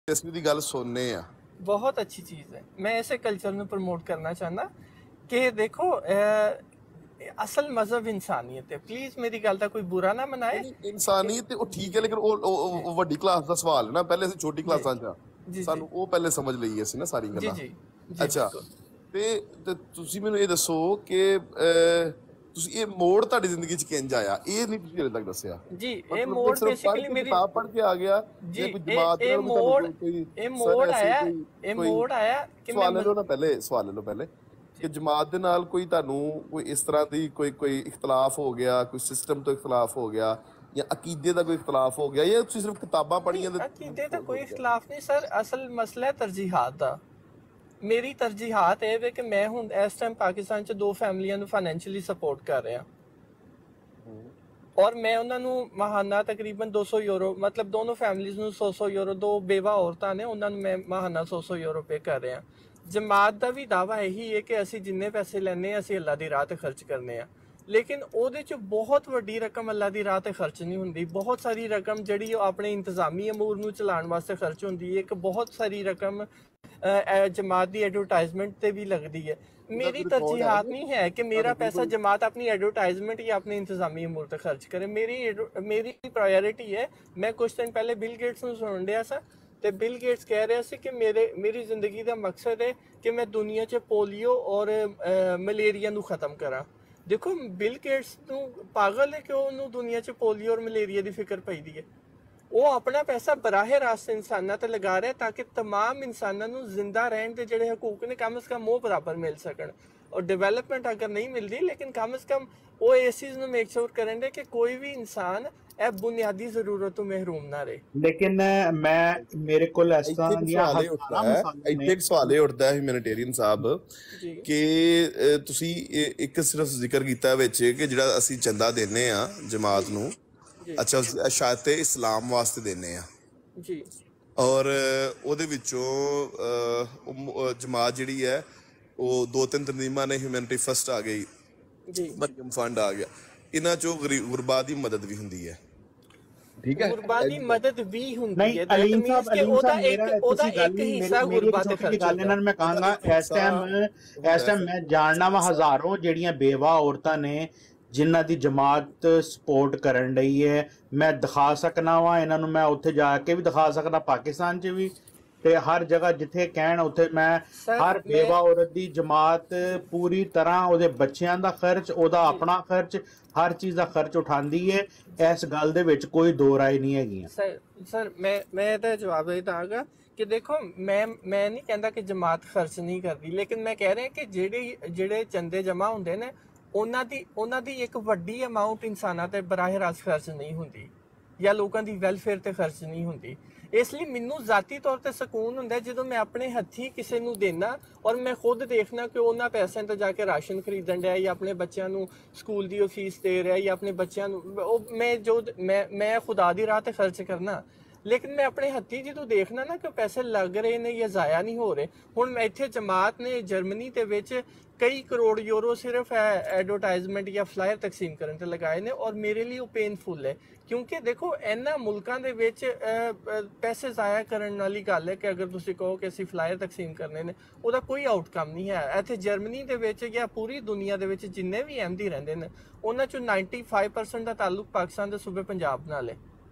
ਦਿਲਚਸਪੀ ਦੀ ਗੱਲ ਸੁਣਨੇ ਆ। बहुत अच्छी चीज़ है। मैं ऐसे कल्चर में प्रमोट करना चाहना कि देखो असल मजहब इंसानियत है। प्लीज मेरी गल का कोई बुरा ना मनाए। ਇਨਸਾਨੀਅਤ ਤੇ ਉਹ ਠੀਕ ਹੈ, ਲੇਕਿਨ ਉਹ ਵੱਡੀ ਕਲਾਸ ਦਾ ਸਵਾਲ ਹੈ ਨਾ। ਪਹਿਲੇ ਅਸੀਂ ਛੋਟੀ ਕਲਾਸਾਂ 'ਚ जी ਸਾਨੂੰ ਉਹ ਪਹਿਲੇ ਸਮਝ ਲਈ ਅਸੀਂ ਨਾ ਸਾਰੀ जी ਗੱਲਾਂ। जी जी ਅੱਛਾ, बिल्कुल। ਤੇ ਤੁਸੀਂ ਮੈਨੂੰ ਇਹ ਦੱਸੋ ਕਿ ਤੁਸੀਂ ਇਹ ਮੋੜ ਤੁਹਾਡੀ ਜ਼ਿੰਦਗੀ 'ਚ ਕਿੰਜ ਆਇਆ, ਇਹ ਨਹੀਂ ਤੁਸੀਂ ਹਲੇ ਤੱਕ ਦੱਸਿਆ। जी ये ਮਤਲਬ मोड़ ਸਿਰਫ ਪੜ੍ਹ बेसिकली ਕੇ मेरी ਕਿਤਾਬ ਪੜ੍ਹ ਕੇ ਆ ਗਿਆ जी ਜਾਂ ਕੋਈ ਜਮਾਤ ये ਨਾਲ ਵੀ मोड़ ਤੁਹਾਨੂੰ ਕੋਈ ये ਸਰ मोड़ ਐਸੀ आया ਕੋਈ ये ਕੋਈ मोड़ आया कि मैं ਸਵਾਲ ਲੈ ਲਓ ਨਾ, ਪਹਿਲੇ ਸਵਾਲ ਲੈ ਲਓ ਪਹਿਲੇ ਕਿ ਜਮਾਤ ਦੇ ਨਾਲ ਕੋਈ ਤੁਹਾਨੂੰ ਕੋਈ ਇਸ ਤਰ੍ਹਾਂ ਦੀ ਕੋਈ ਇਖਤਲਾਫ ਹੋ ਗਿਆ, ਕੋਈ ਸਿਸਟਮ ਤੋਂ ਇਖਤਲਾਫ ਹੋ ਗਿਆ ਜਾਂ ਅਕੀਦੇ ਦਾ ਕੋਈ ਇਖਤਲਾਫ ਹੋ ਗਿਆ, ਜਾਂ ਤੁਸੀਂ ਸਿਰਫ ਕਿਤਾਬਾਂ ਪੜ੍ਹੀਆਂ ਤੇ अकीदे का कोई इख्तलाफ नहीं सर। असल मसला है तरजीहात का। मेरी तरजीहात ਇਹ ਵੇ ਕਿ ਮੈਂ ਹੁਣ ਇਸ ਟਾਈਮ ਪਾਕਿਸਤਾਨ 'ਚ ਦੋ ਫੈਮਲੀਆਂ ਨੂੰ ਫਾਈਨੈਂਸ਼ੀਅਲੀ ਸਪੋਰਟ ਕਰ ਰਿਹਾ ਔਰ ਮੈਂ ਉਹਨਾਂ ਨੂੰ ਮਾਹਾਨਾ ਤਕਰੀਬਨ 200 ਯੂਰੋ, ਮਤਲਬ ਦੋਨੋਂ ਫੈਮਲੀਜ਼ ਨੂੰ 100 ਯੂਰੋ, ਦੋ ਬੇਵਾ ਔਰਤਾਂ ਨੇ ਉਹਨਾਂ ਨੂੰ ਮੈਂ ਮਾਹਾਨਾ 100 ਯੂਰੋ ਪੇ ਕਰ ਰਿਹਾ। ਜਮਾਤ ਦਾ ਵੀ ਦਾਵਾ ਇਹੀ ਹੈ ਕਿ ਅਸੀਂ ਜਿੰਨੇ ਪੈਸੇ ਲੈਣੇ ਆ ਅਸੀਂ ਅੱਲਾ ਦੀ ਰਾਹ ਤੇ ਖਰਚ ਕਰਨੇ ਆ, ਲੇਕਿਨ ਉਹਦੇ 'ਚ ਬਹੁਤ ਵੱਡੀ ਰਕਮ ਅੱਲਾ ਦੀ ਰਾਹ ਤੇ ਖਰਚ ਨਹੀਂ ਹੁੰਦੀ। ਬਹੁਤ ਸਾਰੀ ਰਕਮ ਜਿਹੜੀ ਉਹ ਆਪਣੇ ਇੰਤਜ਼ਾਮੀ ਅਮੂਰ ਨੂੰ ਚਲਾਉਣ ਵਾਸਤੇ ਖਰਚ ਹੁੰਦੀ ਹੈ। ਇੱਕ ਬਹੁਤ ਸਾਰੀ ਰਕਮ ਜਮਾਤ ਦੀ ਐਡਵਰਟਾਈਜ਼ਮੈਂਟ ਤੇ ਵੀ ਲੱਗਦੀ ਹੈ। मेरी तरजीहात नहीं है कि मेरा पैसा जमात अपनी एडवर्टाइजमेंट या अपने इंतजामी अमूर तक खर्च करे। मेरी प्रायोरिटी है। मैं कुछ दिन पहले बिल गेट्स ਨੂੰ ਸੁਣ ਰਿਹਾ ਸੀ ਤੇ ਬਿਲ ਗੇਟਸ ਕਹਿ ਰਿਹਾ ਸੀ ਕਿ ਮੇਰੀ ਜ਼ਿੰਦਗੀ ਦਾ ਮਕਸਦ ਹੈ ਕਿ ਮੈਂ ਦੁਨੀਆ 'ਚ ਪੋਲੀਓ ਔਰ ਮਲੇਰੀਆ ਨੂੰ ਖਤਮ ਕਰਾਂ। ਦੇਖੋ ਬਿਲ ਗੇਟਸ ਨੂੰ ਪਾਗਲ ਹੈ ਕਿ ਉਹਨੂੰ ਦੁਨੀਆ 'ਚ ਪੋਲੀਓ ਔਰ ਮਲੇਰੀਆ ਦੀ ਫਿਕਰ ਪਈਦੀ ਹੈ। ਉਹ ਆਪਣਾ ਪੈਸਾ ਬਰਾਹੇ ਰਾਸਤੇ ਇਨਸਾਨਾਂ ਤੇ ਲਗਾ ਰਿਹਾ ਤਾਂ ਕਿ तमाम ਇਨਸਾਨਾਂ ਨੂੰ ਜ਼ਿੰਦਾ ਰਹਿਣ ਦੇ ਜਿਹੜੇ ਹਕੂਕ ਨੇ ਕਮ ਸੇ ਕਮ ਉਹ ਬਰਾਬਰ ਮਿਲ ਸਕਣ। ਔਰ ਡਿਵੈਲਪਮੈਂਟ ਅਗਰ ਨਹੀਂ ਮਿਲਦੀ, ਲੇਕਿਨ ਕਮ ਸੇ ਕਮ ਉਹ ਇਸ ਚੀਜ਼ ਨੂੰ ਮੇਕ ਸ਼ੋਰ ਕਰਨ ਦੇ ਕਿ ਕੋਈ ਵੀ ਇਨਸਾਨ ਇਹ ਬੁਨਿਆਦੀ ਜ਼ਰੂਰਤ ਤੋਂ ਮਹਿਰੂਮ ਨਾ ਰਹੇ। ਲੇਕਿਨ ਮੇਰੇ ਕੋਲ ਇਸ ਤਰ੍ਹਾਂ ਦੀਆਂ ਇੱਥੇ ਇੱਕ ਸਵਾਲ ਇਹ ਉੱਠਦਾ ਹੈ ਹਿਊਮੈਨਿਟੇਰੀਅਨ ਸਾਹਿਬ ਕਿ ਤੁਸੀਂ ਇੱਕ ਸਿਰਫ ਜ਼ਿਕਰ ਕੀਤਾ ਵਿੱਚ ਕਿ ਜਿਹੜਾ ਅਸੀਂ ਚੰਦਾ ਦਿੰਨੇ ਆ ਜਮਾਤ ਨੂੰ, ਅੱਛਾ ਸ਼ਾਇਦ ਤੇ ਇਸਲਾਮ ਵਾਸਤੇ ਦਿੰਨੇ ਆ ਜੀ, ਔਰ ਉਹਦੇ ਵਿੱਚੋਂ ਜਮਾਤ ਜਿਹੜੀ ਹੈ ਉਹ 2-3 ਤਨਜ਼ੀਮਾਂ ਨੇ, ਹਿਊਮੈਨਿਟੀ ਫਸਟ ਆ ਗਈ ਜੀ, ਮਰੀਮ ਫੰਡ ਆ ਗਿਆ, ਇਹਨਾਂ ਚੋਂ ਗੁਰਬਾਂ ਦੀ ਮਦਦ ਵੀ ਹੁੰਦੀ ਹੈ। ਠੀਕ ਹੈ, ਗੁਰਬਾਂ ਦੀ ਮਦਦ ਵੀ ਹੁੰਦੀ ਹੈ। ਅਲੀਮ ਸਾਹਿਬ ਉਹਦਾ ਇੱਕ ਹਿੱਸਾ ਗੁਰਬਾਂ ਦੇ ਖਰਚ ਗੱਲ ਇਹਨਾਂ ਨੂੰ ਮੈਂ ਕਹਾਂਗਾ ਇਸ ਟਾਈਮ ਮੈਂ ਜਾਣਨਾ ਵਾ ਹਜ਼ਾਰਾਂ ਜਿਹੜੀਆਂ ਬੇਵਾ ਔਰਤਾਂ ਨੇ ਜਿਨ੍ਹਾਂ ਦੀ ਜਮਾਤ ਸਪੋਰਟ ਕਰਨ ਲਈ ਹੈ। ਮੈਂ ਦਿਖਾ ਸਕਣਾ ਵਾ ਇਹਨਾਂ ਨੂੰ, ਮੈਂ ਉੱਥੇ ਜਾ ਕੇ ਵੀ ਦਿਖਾ ਸਕਦਾ, ਪਾਕਿਸਤਾਨ 'ਚ ਵੀ ਤੇ ਹਰ ਜਗ੍ਹਾ ਜਿੱਥੇ ਕਹਿਣ ਉੱਥੇ ਮੈਂ ਹਰ ਬੇਵਾ ਔਰਤ ਦੀ ਜਮਾਤ ਪੂਰੀ ਤਰ੍ਹਾਂ ਉਹਦੇ ਬੱਚਿਆਂ ਦਾ ਖਰਚ, ਉਹਦਾ ਆਪਣਾ ਖਰਚ, ਹਰ ਚੀਜ਼ ਦਾ ਖਰਚ ਉਠਾਉਂਦੀ ਹੈ। ਇਸ ਗੱਲ ਦੇ ਵਿੱਚ ਕੋਈ ਦੋ ਰਾਏ ਨਹੀਂ ਹੈਗੀਆਂ। ਸਰ ਮੈਂ ਇਹਦਾ ਜਵਾਬ ਇਹ ਦਾਂਗਾ ਕਿ ਦੇਖੋ ਮੈਂ ਨਹੀਂ ਕਹਿੰਦਾ ਕਿ ਜਮਾਤ ਖਰਚ ਨਹੀਂ ਕਰਦੀ, ਲੇਕਿਨ ਮੈਂ ਕਹਿ ਰਿਹਾ ਕਿ ਜਿਹੜੇ ਚੰਦੇ ਜਮਾ ਹੁੰਦੇ ਨੇ ਉਹਨਾਂ ਦੀ ਇੱਕ ਵੱਡੀ ਅਮਾਉਂਟ ਇਨਸਾਨਾਂ ਤੇ ਬਰਾਹ ਰਾਸਤ ਖਰਚ ਨਹੀਂ ਹੁੰਦੀ ਜਾਂ ਲੋਕਾਂ ਦੀ ਵੈਲਫੇਅਰ ਤੇ ਖਰਚ ਨਹੀਂ ਹੁੰਦੀ। ਇਸ ਲਈ ਮੈਨੂੰ ਜ਼ਾਤੀ ਤੌਰ ਤੇ ਸਕੂਨ ਹੁੰਦਾ ਜਦੋਂ ਮੈਂ ਆਪਣੇ ਹੱਥੀਂ ਕਿਸੇ ਨੂੰ ਦੇਣਾ ਔਰ ਮੈਂ ਖੁਦ ਦੇਖਣਾ ਕਿ ਉਹਨਾਂ ਪੈਸਿਆਂ ਤੇ ਜਾ ਕੇ ਰਾਸ਼ਨ ਖਰੀਦਣ ਡਿਆ ਜਾਂ ਆਪਣੇ ਬੱਚਿਆਂ ਨੂੰ ਸਕੂਲ ਦੀ ਫੀਸ ਦੇ ਰਿਹਾ ਜਾਂ ਆਪਣੇ ਬੱਚਿਆਂ ਨੂੰ ਮੈਂ ਖੁਦਾ ਦੀ ਰਾਹ ਤੇ ਖਰਚ ਕਰਨਾ। ਲੇਕਿਨ ਮੈਂ ਆਪਣੇ ਹੱਥੀਂ ਜਦੋਂ ਦੇਖਣਾ ਨਾ ਕਿ ਪੈਸੇ ਲੱਗ ਰਹੇ ਨੇ ਜਾਂ ਜ਼ਾਇਆ ਨਹੀਂ ਹੋ ਰਹੇ। ਹੁਣ ਮੈਂ ਇੱਥੇ ਜਮਾਤ ਨੇ ਜਰਮਨੀ ਦੇ ਵਿੱਚ ਕਈ ਕਰੋੜ ਯੂਰੋ ਸਿਰਫ ਐਡਵਰਟਾਈਜ਼ਮੈਂਟ ਜਾਂ ਫਲਾਇਰ ਤਕਸੀਮ ਕਰਨ ਤੇ ਲਗਾਏ ਨੇ ਔਰ ਮੇਰੇ ਲਈ ਉਹ ਪੇਨਫੁਲ ਹੈ ਕਿਉਂਕਿ ਦੇਖੋ ਇਹਨਾਂ ਮੁਲਕਾਂ ਦੇ ਵਿੱਚ ਪੈਸੇ ਜ਼ਾਇਆ ਕਰਨ ਵਾਲੀ ਗੱਲ ਹੈ ਕਿ ਅਗਰ ਤੁਸੀਂ ਕਹੋ ਕਿ ਅਸੀਂ ਫਲਾਇਰ ਤਕਸੀਮ ਕਰਨੇ ਨੇ ਉਹਦਾ ਕੋਈ ਆਊਟਕਮ ਨਹੀਂ ਹੈ। ਇੱਥੇ ਜਰਮਨੀ ਦੇ ਵਿੱਚ ਜਾਂ ਪੂਰੀ ਦੁਨੀਆ ਦੇ ਵਿੱਚ ਜਿੰਨੇ ਵੀ ਅਹਿਮਦੀ ਰਹਿੰਦੇ ਨੇ ਉਹਨਾਂ 'ਚੋਂ 95% ਦਾ ਤਾਲੁਕ ਪਾਕਿਸਤਾਨ ਦੇ ਸੂਬੇ ਪੰਜਾਬ ਨਾਲ ਹੈ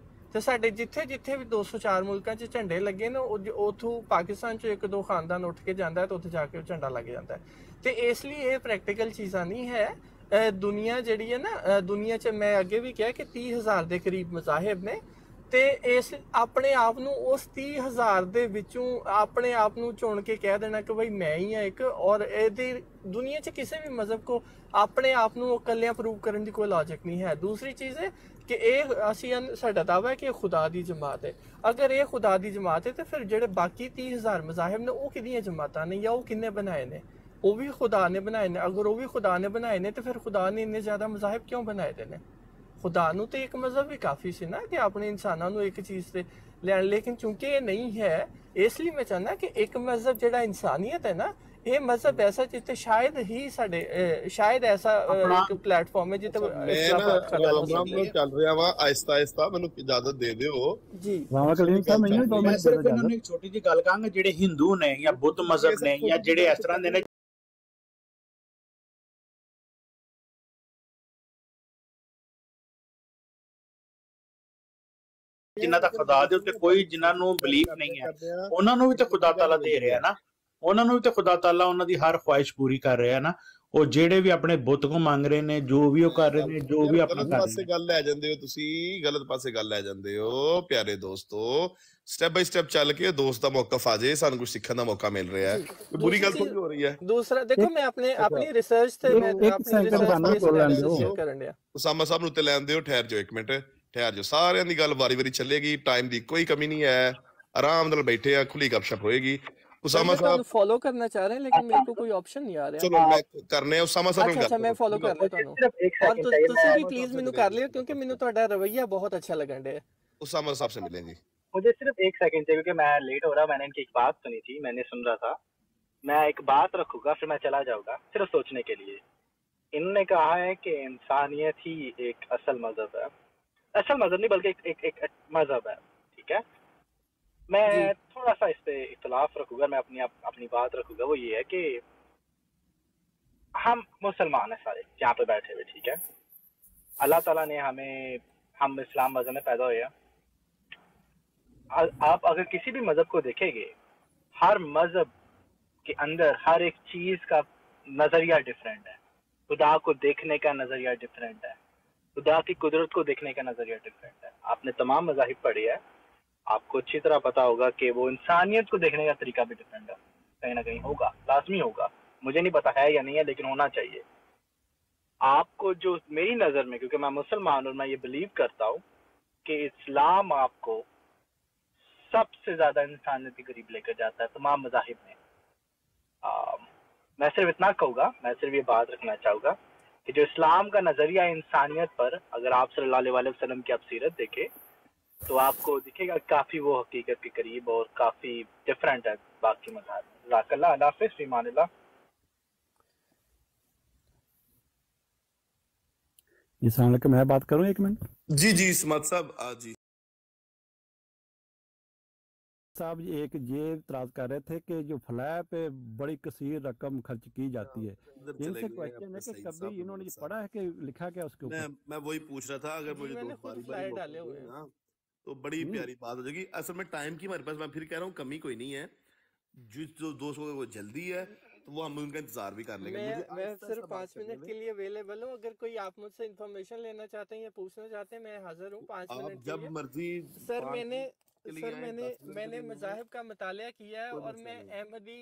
ਤੇ ਸਾਡੇ ਜਿੱਥੇ ਵੀ 204 ਮੁਲਕਾਂ 'ਚ ਝੰਡੇ ਲੱਗੇ ਨੇ ਉੱਥੋਂ ਪਾਕਿਸਤਾਨ 'ਚੋਂ 1-2 ਖਾਨਦਾਨ ਉੱਠ ਕੇ ਜਾਂਦਾ ਤੇ ਉੱਥੇ ਜਾ ਕੇ ਉਹ ਝੰਡਾ ਲੱਗ ਜਾਂਦਾ ਤੇ ਇਸ ਲਈ ਇਹ ਪ੍ਰੈਕਟੀਕਲ ਚੀਜ਼ਾਂ ਨਹੀਂ ਹੈ। ਦੁਨੀਆ ਜਿਹੜੀ ਹੈ ਨਾ, ਦੁਨੀਆ 'ਚ ਮੈਂ ਅੱਗੇ ਵੀ ਕਿਹਾ ਕਿ 30,000 ਦੇ ਕਰੀਬ ਮਜ਼ਾਹਿਬ ਨੇ ਤੇ ਇਸ ਆਪਣੇ ਆਪ ਨੂੰ ਉਸ 30,000 ਦੇ ਵਿੱਚੋਂ ਆਪਣੇ ਆਪ ਨੂੰ ਚੁਣ ਕੇ ਕਹਿ ਦੇਣਾ ਕਿ ਬਈ ਮੈਂ ਹੀ ਹਾਂ ਇੱਕ, ਔਰ ਇਹਦੀ ਦੁਨੀਆ 'ਚ ਕਿਸੇ ਵੀ ਮਜ਼ਹਬ ਕੋ ਆਪਣੇ ਆਪ ਨੂੰ ਇਕੱਲਿਆਂ ਪ੍ਰੂਵ ਕਰਨ ਦੀ ਕੋਈ ਲੌਜਿਕ ਨਹੀਂ ਹੈ। ਦੂਸਰੀ ਚੀਜ਼ ਹੈ ਕਿ ਇਹ ਸਾਡਾ ਦਾਵਾ ਹੈ ਕਿ ਇਹ ਖੁਦਾ ਦੀ ਜਮਾਤ ਹੈ। ਅਗਰ ਇਹ ਖੁਦਾ ਦੀ ਜਮਾਤ ਹੈ ਤੇ ਫਿਰ ਜਿਹੜੇ ਬਾਕੀ 30,000 ਮਜ਼ਾਹਿਬ ਨੇ ਉਹ ਕਿਹਦੀਆਂ ਜਮਾਤਾਂ ਨੇ ਜਾਂ ਉਹ ਕਿੰਨੇ ਬਣਾਏ ਨੇ? ਉਹ ਵੀ ਖੁਦਾ ਨੇ ਬਣਾਏ ਨੇ। ਅਗਰ ਉਹ ਵੀ ਖੁਦਾ ਨੇ ਬਣਾਏ ਨੇ ਤੇ ਫਿਰ ਖੁਦਾ ਨੇ ਇੰਨੇ ਜ਼ਿਆਦਾ ਮਜ਼ਾਹਿਬ ਕਿਉਂ ਬਣਾਏ ਦੇ ਨੇ? ਖੁਦਾ ਨੂੰ ਤੇ ਇੱਕ ਮਜ਼ਹਬ ਵੀ ਕਾਫੀ ਸੀ ਨਾ ਕਿ ਆਪਣੇ ਇਨਸਾਨਾਂ ਨੂੰ ਇੱਕ ਚੀਜ਼ ਤੇ ਲੈਣ, ਲੇਕਿਨ ਚੂੰਕਿ ਇਹ ਨਹੀਂ ਹੈ ਇਸ ਲਈ ਮੈਂ ਚਾਹੁੰਦਾ ਕਿ ਇੱਕ ਮਜ਼ਹਬ ਜਿਹੜਾ ਇਨਸਾਨੀਅਤ ਹੈ ਨਾ ਇਹ ਮਜ਼ਹਬ ਐਸਾ ਜਿੱਥੇ ਸ਼ਾਇਦ ਹੀ ਸਾਡੇ ਸ਼ਾਇਦ ਐਸਾ ਇੱਕ ਪਲੇਟਫਾਰਮ ਹੈ ਜਿੱਥੇ ਚੱਲ ਰਿਹਾ ਵਾ ਆਹਿਸਤਾ ਆਹਿਸਤਾ, ਮੈਨੂੰ ਇਜਾਜ਼ਤ ਦੇ ਦਿਓ ਜੀ। ਮੈਂ ਸਿਰਫ ਇਹਨਾਂ ਨੂੰ ਇੱਕ ਛੋਟੀ ਜਿਹੀ ਗੱਲ ਕਹਾਂਗਾ, ਜਿਹੜੇ ਹਿੰਦੂ ਨੇ ਜਾਂ ਬੁੱਧ ਮਜ਼ਹਬ ਨੇ ਜਾਂ ਜਿਹੜੇ ਇਸ ਤਰ੍ਹਾਂ ਦੇ ਨੇ ਜਿਨ੍ਹਾਂ ਦਾ ਖੁਦਾ ਦੇ ਉੱਤੇ ਕੋਈ ਜਿਨ੍ਹਾਂ ਨੂੰ ਬਲੀਫ ਨਹੀਂ ਹੈ, ਉਹਨਾਂ ਨੂੰ ਵੀ ਤਾਂ ਖੁਦਾ ਤਾਲਾ ਦੇ ਰਿਹਾ ਨਾ, ਉਹਨਾਂ ਨੂੰ ਵੀ ਤਾਂ ਖੁਦਾ ਤਾਲਾ ਉਹਨਾਂ ਦੀ ਹਰ ਖੁਆਇਸ਼ ਪੂਰੀ ਕਰ ਰਿਹਾ ਨਾ। ਉਹ ਜਿਹੜੇ ਵੀ ਆਪਣੇ ਬੁੱਤ ਕੋ ਮੰਗ ਰਹੇ ਨੇ, ਜੋ ਵੀ ਉਹ ਕਰ ਰਹੇ ਨੇ, ਜੋ ਵੀ ਆਪਣਾ ਕਰ ਰਹੇ ਨੇ। ਪਾਸੇ ਗੱਲ ਲੈ ਜਾਂਦੇ ਹੋ ਤੁਸੀਂ, ਗਲਤ ਪਾਸੇ ਗੱਲ ਲੈ ਜਾਂਦੇ ਹੋ ਪਿਆਰੇ ਦੋਸਤੋ। ਸਟੈਪ ਬਾਈ ਸਟੈਪ ਚੱਲ ਕੇ ਦੋਸਤ ਦਾ ਮੌਕਾ ਆ ਜਾਏ, ਸਾਨੂੰ ਕੁਝ ਸਿੱਖਣ ਦਾ ਮੌਕਾ ਮਿਲ ਰਿਹਾ ਹੈ, ਬੁਰੀ ਗੱਲ ਥੋੜੀ ਹੋ ਰਹੀ ਹੈ। ਦੂਸਰਾ ਦੇਖੋ, ਮੈਂ ਆਪਣੀ ਰਿਸਰਚ ਤੇ ਮੈਂ ਆਪਣੀ ਰਿਸਰਚ ਕਰਨ ਡਿਆ। ਉਸਾਮਾ ਸਾਹਿਬ ਨੂੰ ਤੇ ਲੈਣ ਦਿਓ, ਠਹਿਰ ਜਾਓ 1 ਮਿੰਟ, ਠਹਿਰ ਜਾਓ। ਸਾਰਿਆਂ ਦੀ ਗੱਲ ਵਾਰੀ ਵਾਰੀ ਚੱਲੇਗੀ, ਟਾਈਮ ਦੀ ਕੋਈ ਕਮੀ ਨਹੀਂ ਹੈ, ਆਰਾਮ ਨਾਲ ਬੈਠੇ ਆ, ਖੁੱਲੀ ਗੱਪਸ਼ਪ ਹੋਏਗੀ। ਉਸਾਮਾ ਸਾਹਿਬ ਫॉलो करना चाह रहे हैं लेकिन मेरे को कोई ऑप्शन नहीं आ रहा। चलो मैं करने उसामा साहब ਨੂੰ अच्छा मैं फॉलो कर लेता हूं, और ਤੁਸੀਂ ਵੀ प्लीज ਮੈਨੂੰ ਕਰ ਲਿਓ ਕਿਉਂਕਿ ਮੈਨੂੰ ਤੁਹਾਡਾ ਰਵੱਈਆ बहुत अच्छा लगन डे। उसामा साहब से मिलें जी। मुझे सिर्फ 1 सेकंड चाहिए क्योंकि मैं लेट हो रहा, मैंने इनकी एक बात सुनी थी, मैंने सुन रहा था, मैं एक बात रखूंगा फिर मैं चला जाऊंगा सिर्फ सोचने के लिए। इन्होंने कहा है कि इंसानियत ही एक असल मजहब है, असल मजहब नहीं बल्कि एक मजहब है, ठीक है। मैं थोड़ा सा इस पे इख्तलाफ रखूंगा, मैं अपनी बात रखूंगा, वो ये है कि हम मुसलमान हैं सारे यहाँ पे बैठे हुए, ठीक है। अल्लाह ताला ने हम इस्लाम मजहब में पैदा हुए हैं। आप अगर किसी भी मजहब को देखेंगे, हर मजहब के अंदर हर एक चीज का नजरिया डिफरेंट है। खुदा को देखने का नजरिया डिफरेंट है, खुदा की कुदरत को देखने का नजरिया डिफरेंट है। आपने तमाम मज़ाहिब पढ़े हैं, आपको अच्छी तरह पता होगा कि वो इंसानियत को देखने का तरीका भी डिफरेंट है, कहीं ना कहीं होगा, लाजमी होगा। मुझे नहीं पता है या नहीं है, लेकिन होना चाहिए। आपको जो मेरी नज़र में, क्योंकि मैं मुसलमान और मैं ये बिलीव करता हूँ कि इस्लाम आपको सबसे ज़्यादा इंसानियत के करीब लेकर जाता है तमाम मज़ाहिब में। मैं सिर्फ इतना कहूँगा, मैं सिर्फ ये बात रखना चाहूँगा कि जो इस्लाम का नज़रिया इंसानियत पर, अगर आप सल्लल्लाहु अलैहि वसल्लम की आप सीरत देखें तो आपको दिखेगा काफ़ी वो हकीकत के करीब और काफ़ी डिफरेंट है बाकी मज़ाहिब। जज़ाकल्लाह, अल्लाह हाफ़िज़, फ़ी अमानिल्लाह। ये कि मैं बात करूं 1 मिनट? जी जी स्मार्ट साहब, जी साहब एक ये इतराज कर रहे थे कि जो फलाह पे बड़ी कसीर रकम खर्च की जाती है, इनसे क्वेश्चन है कि कभी इन्होंने पढ़ा है कि लिखा क्या उसके ऊपर? मैं वही पूछ रहा था, अगर मुझे बारी डाले हुए हैं ना तो बड़ी प्यारी बात हो जाएगी। असल में टाइम की हमारे पास, मैं फिर कह रहा हूँ, कमी कोई नहीं है। जो दोस्तों को जल्दी है तो वो हम उनका इंतजार भी कर लेंगे। मैं सिर्फ 5 मिनट के लिए अवेलेबल हूँ, अगर कोई आप मुझसे इन्फॉर्मेशन लेना चाहते हैं या पूछना चाहते हैं, मैं हाजिर हूँ 5 मिनट के लिए। जब मर्जी सर मैंने मज़ाहिब का मुतालिया किया है और मैं अहमदी,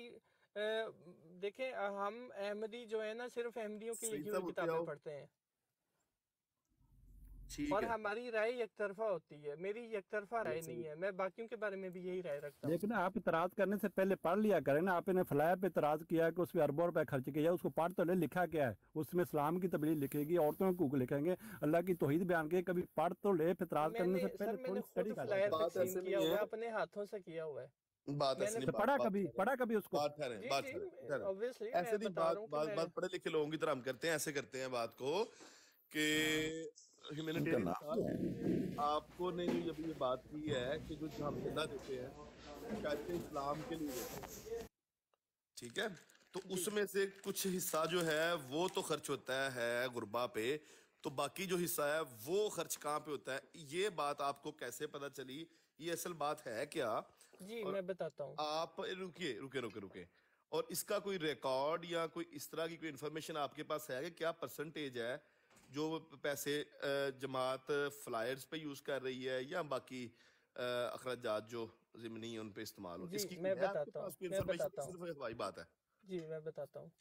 देखें हम अहमदी जो है ना सिर्फ अहमदियों की लिखी हुई किताबें पढ़ते हैं और हमारी राय एक तरफा होती है। मेरी एक तरफा राय नहीं है, मैं बाकियों के बारे में भी यही राय रखता हूँ। लेकिन आप इतराज करने से पहले पढ़ लिया करें ना। आपने फलाह पे इतराज किया कि उसमें अरबों रुपए खर्च किया, उसको पढ़ तो ले, लिखा क्या है उसमें? इस्लाम की तबलीग लिखेगी, औरतों के हकूक लिखेंगे, अल्लाह की तौहीद बयान के, कभी पढ़ तो ले। इतराज करने से पहले थोड़ी स्टडी कर ले। अपने हाथों से किया हुआ है। पढ़ा कभी उसको? ऐसे नहीं, बात पढ़े लिखे लोगों की तरह हम करते हैं, ऐसे करते हैं बात को कि ह्यूमैनिटेरियन आपको ने जब ये बात की है कि जो हम चंदा देते हैं शायद इस्लाम के लिए, ठीक है, तो उसमें से कुछ हिस्सा जो है वो तो खर्च होता है गुरबा पे, तो बाकी जो हिस्सा है वो खर्च कहाँ पे होता है? ये बात आपको कैसे पता चली? ये असल बात है क्या? जी मैं बताता हूँ। आप रुके और इसका कोई रिकॉर्ड या कोई इस तरह की कोई इन्फॉर्मेशन आपके पास है कि क्या परसेंटेज है जो पैसे जमात फ्लायर्स पे यूज कर रही है या बाकी अखराजात जो ज़िमनी है उन पे इस्तेमाल हो? इसकी मैं बताता हूँ, वही बात है जी, मैं बताता हूँ।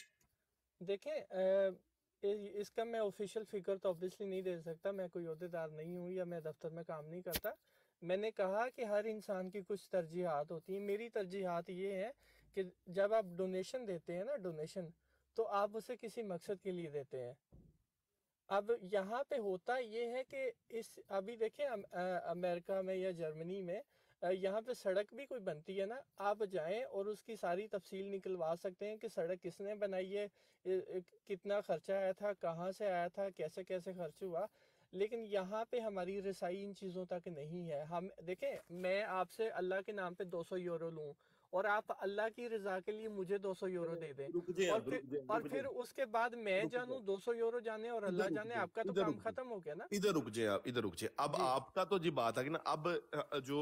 देखें इसका मैं ऑफिशियल फिगर तो ऑब्वियसली नहीं दे सकता, मैं कोई ओहदेदार नहीं हूँ या मैं दफ्तर में काम नहीं करता। मैंने कहा कि हर इंसान की कुछ तरजीहात होती हैं। मेरी तरजीहात ये है कि जब आप डोनेशन देते हैं ना, डोनेशन, तो आप उसे किसी मकसद के लिए देते हैं। अब यहाँ पे होता ये है कि अभी देखें अमेरिका में या जर्मनी में यहाँ पे सड़क भी कोई बनती है ना, आप जाएं और उसकी सारी तफसील निकलवा सकते हैं कि सड़क किसने बनाई है, कितना खर्चा आया था, कहाँ से आया था, कैसे कैसे खर्च हुआ। लेकिन यहाँ पे हमारी रसाई इन चीज़ों तक नहीं है। हम देखें, मैं आपसे अल्लाह के नाम पे 200 यूरो लूँ और आप अल्लाह की रज़ा के लिए मुझे 200 यूरो दे दें, रुक जाए, और फिर उसके बाद मैं जानूँ 200 यूरो जाने और अल्लाह जाने, आपका तो काम खत्म हो गया ना। इधर रुक जाए आप, इधर रुक जाए। अब जी आपका तो जी बात है कि ना, अब जो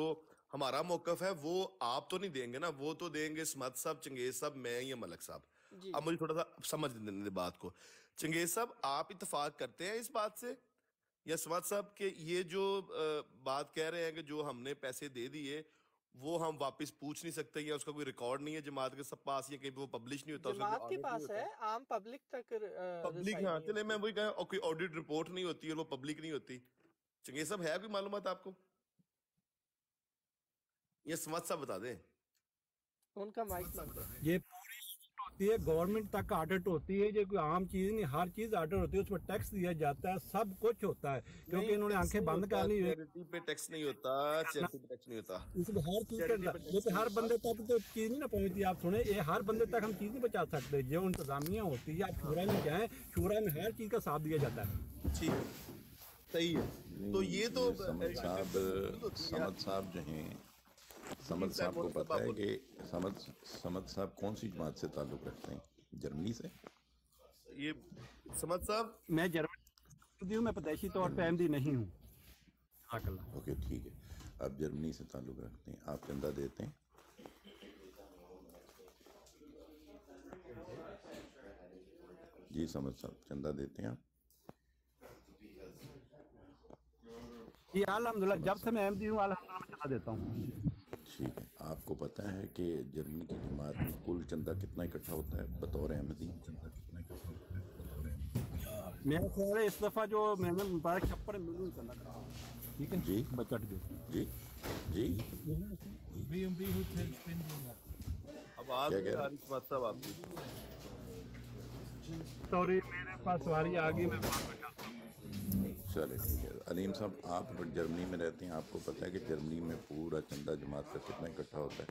हमारा मौकफ है वो आप तो नहीं देंगे ना, वो तो देंगे स्मत साहब, चंगेज साहब, मैं या मलक साहब। जी अब मुझे थोड़ा सा समझ देने दे बात को। चंगेज साहब, आप इत्तेफाक करते हैं इस बात से, या स्मत साहब के ये जो बात कह रहे हैं कि जो हमने पैसे दे दिए वो हम वापस पूछ नहीं सकते, या उसका कोई रिकॉर्ड नहीं है जमात के सब पास, या कहीं पे वो पब्लिश नहीं होता, उसका जमात कोई के ऑडिट नहीं पास होता? है, आम पब्लिक तक पब्लिक, रसाई हाँ नहीं चले, मैं होती। वही कहा, और कोई ऑडिट रिपोर्ट नहीं होती है और वो पब्लिक नहीं होती। चंगेज साहब, है कोई मालूमात आपको, ये समझ साहब बता दें। उनका माइक बंद है। ये पूरी होती है, गवर्नमेंट तक ऑडिट होती है, ये कोई आम चीज नहीं, हर चीज ऑडिट होती है, उसमें टैक्स दिया जाता है, सब कुछ होता है, क्योंकि इन्होंने आंखें बंद कर ली है। चैरिटी पे टैक्स नहीं होता, चैरिटी पे टैक्स नहीं होता। इसमें हर चीज का, लेकिन हर बंदे तक तो चीज नहीं ना पहुंचती। आप सुने, ये हर बंदे तक हम चीज नहीं पहुंचा सकते। जो इंतजामिया होती है, आप शूरा में जाए, शूरा में हर चीज का साथ दिया जाता है। ठीक है, सही है। तो ये तो समद साहब जो हैं, समद साहब को पता है कि समद साहब कौन सी जमात से ताल्लुक़ रखते हैं? जर्मनी से? ये समझ साहब, मैं जर्मनी हूँ, मैं पैदाइशी तौर पे अहमदी नहीं हूँ। ओके, ठीक है, आप जर्मनी से ताल्लुक़ रखते हैं, आप चंदा देते हैं? जी समद साहब, चंदा देते हैं आप? जी अल्हम्दुलिल्लाह, जब से मैं अहमदी हूँ अल्हम्दुलिल्लाह मैं चंदा देता हूँ। ठीक है, आपको पता है कि जर्मनी की जमात में कुल चंदा कितना इकट्ठा होता है बतौर अहमदी? चंदा कितना इकट्ठा होता है? मेरा ख्याल है इस दफ़ा जो मैंने मुबारक छप्पर मिलियन चंदा करा, ठीक है जी बचट जो जी जी अब आज क्या कह रहे हैं? समझ साहब आपकी सॉरी, मेरे पास सवारी आ गई, मैं बाद में करता हूँ। चले ठीक है। अलीम साहब, आप जर्मनी में रहते हैं, आपको पता है कि जर्मनी में पूरा चंदा जमात का कितना इकट्ठा होता है?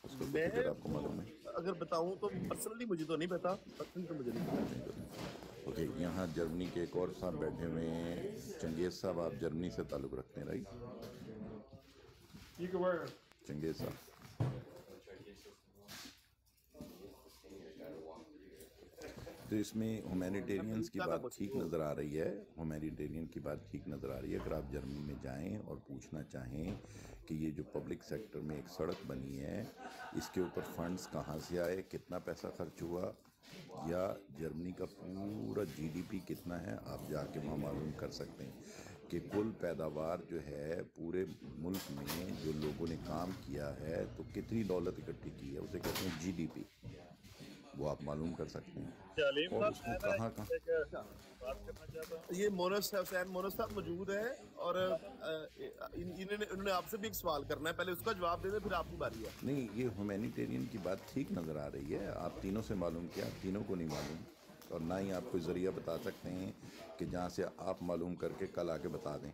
उसको कुछ मैं अगर आपको मालूम है? अगर बताऊं तो पर्सनली मुझे तो नहीं पता, पर्सनली तो मुझे नहीं पता। ओके, यहाँ जर्मनी के एक और साहब बैठे हुए हैं, चंगेज साहब, आप जर्मनी से ताल्लुक़ रखते हैं, राइट? चंगेज साहब, तो इसमें ह्यूमैनिटेरियंस की बात ठीक नज़र आ रही है, ह्यूमैनिटेरियन की बात ठीक नज़र आ रही है। अगर आप जर्मनी में जाएं और पूछना चाहें कि ये जो पब्लिक सेक्टर में एक सड़क बनी है, इसके ऊपर फंड्स कहाँ से आए, कितना पैसा खर्च हुआ, या जर्मनी का पूरा जीडीपी कितना है, आप जाके वहाँ मालूम कर सकते हैं कि कुल पैदावार जो है पूरे मुल्क में जो लोगों ने काम किया है तो कितनी दौलत इकट्ठी की है, उसे कहते हैं जीडीपी। वो आप मालूम कर सकते हैं। और उसको कहाँ ये मोनस हुसैन मोनस साहब मौजूद है, और इन्होंने आपसे भी एक सवाल करना है, पहले उसका जवाब दे दे, फिर आपकी बारी है। नहीं, ये ह्यूमैनिटेरियन की बात ठीक नज़र आ रही है। आप तीनों से मालूम किया, तीनों को नहीं मालूम, और ना ही आप कोई ज़रिया बता सकते हैं कि जहाँ से आप मालूम करके कल आके बता दें।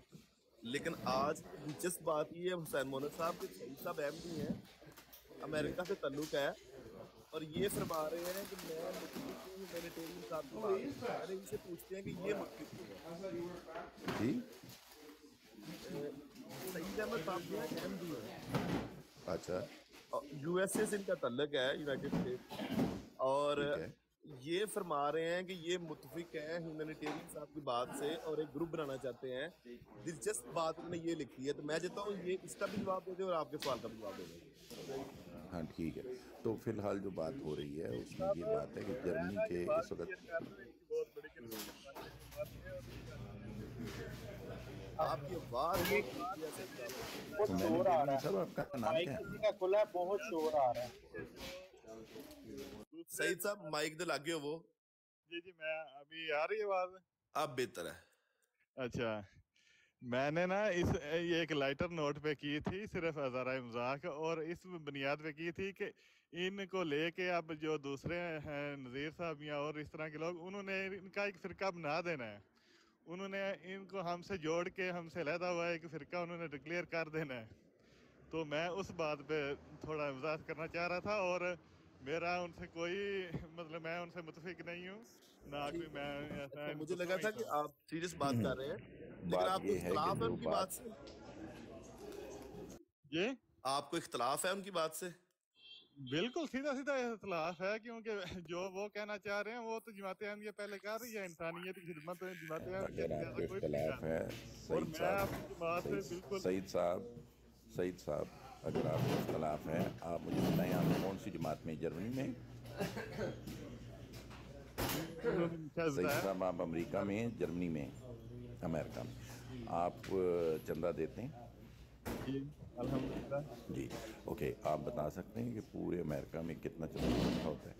लेकिन आज दिलचस्प बात ये है, हुसैन मोनस साहब के सही साहब अहमदी हैं, अमेरिका से ताल्लुक है, और ये फरमा रहे हैं कि मैं ह्यूमैनिटेरियन साहब की बात, अरे इनसे पूछते हैं कि ये जी सईद अहमद साहब जो है अहमदी हैं, अच्छा, यूएसए से इनका ताल्लुक है, यूनाइटेड स्टेट, और ठीक है। ये फरमा रहे हैं कि ये मुतफिक हैं ह्यूमैनिटेरियन साहब की बात से और एक ग्रुप बनाना चाहते हैं। दिलचस्प बात उन्होंने ये लिखी है, तो मैं चाहता हूँ ये इसका भी जवाब दे दें और आपके सवाल का भी जवाब दे दें। हाँ ठीक है, तो फिलहाल जो बात हो रही है उसमें ये बात है कि जर्मनी के इस वक्त आपकी आवाज बहुत शोर आ रहा है, साहब, आपका नाम माइक क्या है? किसी का खुला है, बहुत शोर आ रहा है। सईद साहब माइक दे लागे हो वो। जी मैं अभी आ रही है आवाज? आप बेहतर है। अच्छा, मैंने ना ये एक लाइटर नोट पे की थी, सिर्फ हज़ारा मजाक, और इस बुनियाद पे की थी कि इनको लेके अब जो दूसरे हैं नज़ीर साहब या और इस तरह के लोग, उन्होंने इनका एक फ़िरका बना देना है, उन्होंने इनको हमसे जोड़ के हमसे अलहदा हुआ एक फ़िरका उन्होंने डिक्लेयर कर देना है। तो मैं उस बात पे थोड़ा वजाहत करना चाह रहा था, और मेरा उनसे कोई मतलब मैं उनसे मुतफिक नहीं हूँ ना कोई, मैं ऐसा अच्छा, मुझे इनको लगा था कि समझता हूँ। आप सीरियस बात कर रहे हैं, लेकिन बात आपको ये है कि इख्तलाफ है जो उनकी बात से? ये आपको इख्तलाफ है उनकी बात से? बिल्कुल सीधा सीधा इख्तलाफ है, क्योंकि जो वो कहना चाह रहे हैं वो तो जमात अहमदिया पहले कर रही है, इंसानियत की खिदमत जमात अहमदिया अगर से आपको ज्यादा कोई भी नहीं इख्तलाफ कर है रहा। और सईद मैं साहब, अपनी जमात से बिल्कुल सईद साहब, अगर आपको इख्तलाफ है आप मुझे बताएं आप कौन सी जमात में? जर्मनी में? सईद साहब आप अमेरिका में, जर्मनी में, अमेरिका में आप चंदा देते हैं? अल्हम्दुलिल्लाह। जी, ओके। आप बता सकते हैं कि पूरे अमेरिका में कितना चंदा इकट्ठा होता है?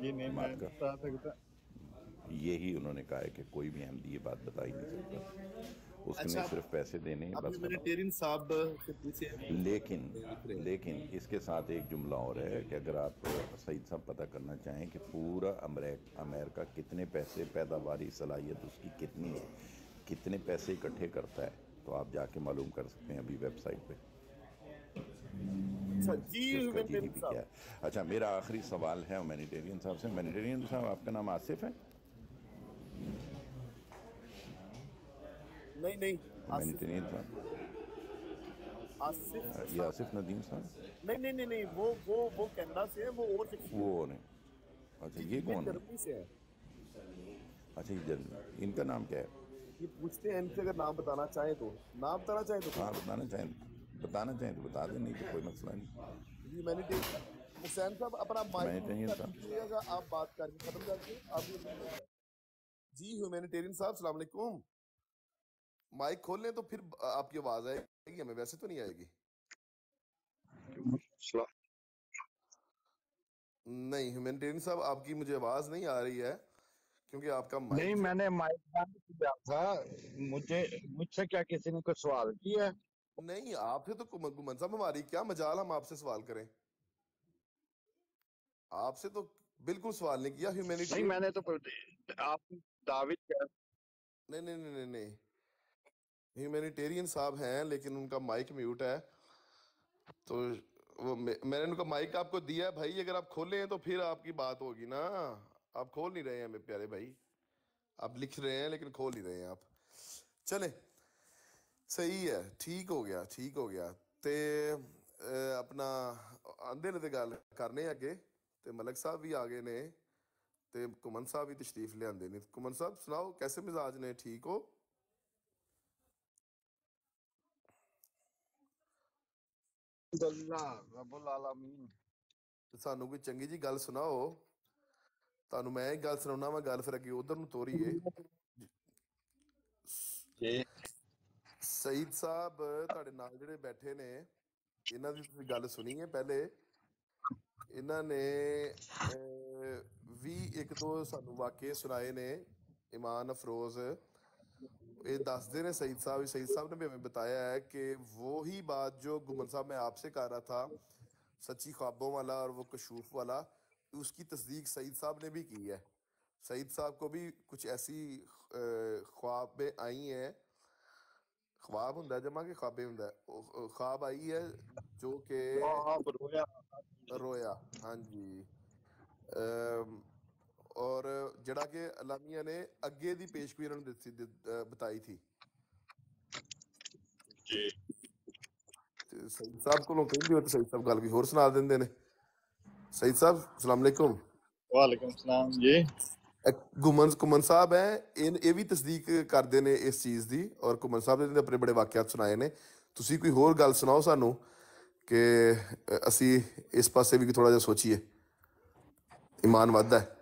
ये नहीं मैं बात बता सकता। यही उन्होंने कहा है कि कोई भी अहमदी ये बात बता ही नहीं सकता, उसने अच्छा, सिर्फ पैसे देने हैं, अब बस। ह्यूमैनिटेरियन साहब से पूछे। लेकिन इसके साथ एक जुमला और है कि अगर आप सईद साहब पता करना चाहें कि पूरा अमेरिका कितने पैसे, पैदावारी सलाहियत उसकी कितनी है, कितने पैसे इकट्ठे करता है, तो आप जाके मालूम कर सकते हैं अभी वेबसाइट पे। अच्छा जी, उसका ह्यूमैनिटेरियन GDP क्या है। अच्छा, मेरा आखिरी सवाल है ह्यूमैनिटेरियन साहब से। ह्यूमैनिटेरियन साहब, आपका नाम आसिफ है? नहीं, ह्यूमैनिटेरियन साहब आसिफ ये आसिफ नदीम साहब? नहीं, वो कनाडा से है, वो और वो और हैं। अच्छा, ये कौन है? जर्मनी से है। अच्छा, ये जर्मनी, इनका नाम क्या है? ये पूछते हैं इनसे, अगर नाम बताना चाहें तो हाँ, बताना चाहें तो बता दें, नहीं तो कोई मसला नहीं। ह्यूमैनिटेरियन हुसैन साहब अपना ह्यूमैनिटेरियन साहब। माइक आप बात करके खत्म करके आप। जी ह्यूमैनिटेरियन साहब, अस्सलाम वालेकुम। माइक खोल लें तो फिर आपकी आवाज आएगी, हमें वैसे तो नहीं आएगी। नहीं ह्यूमैनिटेरियन साहब, आपकी मुझे आवाज नहीं आ रही है क्योंकि आपका माइक नहीं, मैंने माइक बंद किया था। मुझसे क्या किसी ने कुछ सवाल किया? नहीं, आपसे तो गुमन साहब हमारी क्या मजाल हम आपसे सवाल करें, आपसे तो बिल्कुल सवाल नहीं किया। नहीं, ह्यूमैनिटेरियन मैंने तो आप दाविद क्या? नहीं, ह्यूमैनिटेरियन साहब हैं लेकिन उनका माइक म्यूट है, तो वो मैंने उनका माइक आपको दिया है भाई, अगर आप खोलें तो फिर आपकी बात होगी ना। आप खोल नहीं रहे हैं मेरे प्यारे भाई, आप लिख रहे हैं लेकिन खोल नहीं रहे हैं आप। चले, सही है, ठीक हो गया ते अपना आंदे ने ते गल करने अगे, ते मलक साहब भी आ गए ने, ते कुमन साहब भी तशरीफ ले आंदे ने। कुमन साहब सुनाओ, कैसे मिजाज ने, ठीक हो? सानू कोई चंगी जी गल सुनाओ, ਤੁਹਾਨੂੰ ਮੈਂ ਇੱਕ ਗੱਲ ਸੁਣਾਉਣਾ ਵਾ, ਗੱਲ ਫਿਰ ਅੱਗੇ ਉਧਰ ਨੂੰ ਤੋਰੀਏ। ਸਈਦ ਸਾਹਿਬ ਤੁਹਾਡੇ ਨਾਲ ਜਿਹੜੇ ਬੈਠੇ ਨੇ, ਇਹਨਾਂ ਦੀ ਤੁਸੀਂ ਗੱਲ ਸੁਣੀ ਹੈ ਪਹਿਲੇ। ਇਹਨਾਂ ਨੇ 21 ਸਾਨੂੰ ਵਾਕਿਏ ਸੁਣਾਏ ਨੇ। ईमान अफरोज ये दसते ने सईद साहब ने भी हमें बताया है कि वही बात जो गुमन साहब मैं आपसे कह रहा था, सच्ची ख्वाबों वाला और वो कशूफ वाला, उसकी तस्दीक सईद साहब ने भी की है। सईद साहब को भी कुछ ऐसी ख्वाबें आई हैं, ख्वाब हुंदा जमा के ख्वाबें हुंदा, ख्वाब आई है जो कि रोया। हाँ जी, और जड़ा के अलामिया ने अगे दी पेशगोई उन्होंने बताई थी। सईद साहब को कहंदे हो तो सईद साहब गल कोई होर सुना देंदे ने। सईद साहब अस्सलाम वालेकुम। वालेकुम सलाम जी। गुमन साहब है, ये भी तस्दीक करते ने इस चीज़ दी, और गुमन साहब ने अपने बड़े वाकयात सुनाए ने। तुसी कोई होर गल सुनाओ सानू कि असी इस पासे भी थोड़ा जिहा सोचीए, ईमान वधदा है।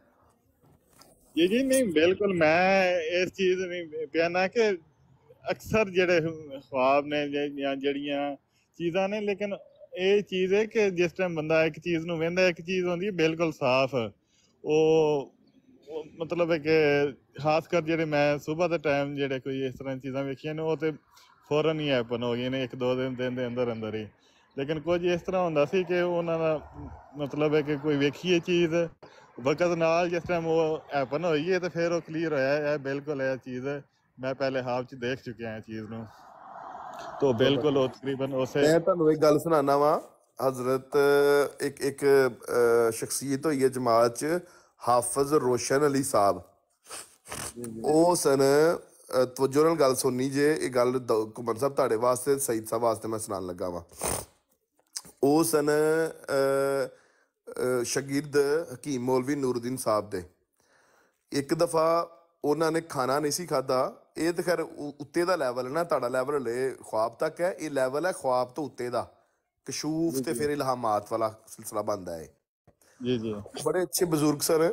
जी नहीं, बिल्कुल मैं इस चीज़ नहीं कहना कि अक्सर जेड़े ख्वाब ने या जड़ियां चीज़ां ने, लेकिन ये चीज़ है कि जिस टाइम बंदा एक चीज़ नूं वेंदा, एक चीज़ होंदी है बिल्कुल साफ, वो मतलब है कि खासकर जेड़े मैं सुबह के टाइम जेड़े कोई इस तरह चीज़ां वेखियां ने, वो तो फौरन ही हैपन हो गई ने एक दो दिन दे अंदर ही। लेकिन कुछ इस तरह होंदा सी कि उन्हां दा मतलब है कि कोई वेखिए चीज़ वक्त नाल जिस टाइम वो हैपन होई है तो फिर वो क्लीयर होया है बिल्कुल यह चीज़ ਮੈਂ ਪਹਿਲੇ ਹਾਫ 'ਚ ਦੇਖ ਚੁੱਕਿਆ ਇਹ ਚੀਜ਼ ਨੂੰ। ਤੋ ਬਿਲਕੁਲ ਉਹ ਤਕਰੀਬਨ ਉਸੇ ਮੈਂ ਤੁਹਾਨੂੰ ਇੱਕ ਗੱਲ ਸੁਣਾਉਣਾ ਵਾ। ਹਜ਼ਰਤ ਇੱਕ ਸ਼ਖਸੀਅਤ ਹੋਈ ਹੈ ਜਮਾਤ 'ਚ, ਹਾਫਿਜ਼ ਰੋਸ਼ਨ ਅਲੀ ਸਾਹਿਬ। ਉਹ ਸਨ, ਤਵੱਜੋ ਨਾਲ ਗੱਲ ਸੁਣਨੀ ਜੇ, ਇਹ ਗੱਲ ਘੁੰਮਣ ਸਾਹਿਬ ਤੁਹਾਡੇ ਵਾਸਤੇ, ਸਈਦ ਸਾਹਿਬ ਵਾਸਤੇ ਮੈਂ ਸੁਣਾਉਣ ਲੱਗਾ ਵਾਂ। ਉਹ ਸਨ ਸ਼ਾਗਿਰਦ ਹਕੀਮ ਮੌਲਵੀ ਨੂਰੁਦੀਨ ਸਾਹਿਬ ਦੇ। ਇੱਕ ਦਫਾ ਉਹਨਾਂ ਨੇ ਖਾਣਾ ਨਹੀਂ ਸੀ ਖਾਧਾ। ਇਹ ਤਾਂ ਖੈਰ ਉੱਤੇ ਦਾ ਲੈਵਲ ਹੈ ਨਾ, ਤੁਹਾਡਾ ਲੈਵਲ ਹਲੇ ख्वाब ਤੱਕ ਹੈ, ਇਹ ਲੈਵਲ ਹੈ ख्वाब ਤੋਂ ਉੱਤੇ ਦਾ, ਕਸ਼ੂਫ ਤੇ ਫਿਰ ਇਲਹਾਮਾਤ ਵਾਲਾ ਸਿਲਸਿਲਾ ਬਣਦਾ ਹੈ। ਜੀ ਜੀ ਬੜੇ ਅੱਛੇ ਬਜ਼ੁਰਗ ਸਨ।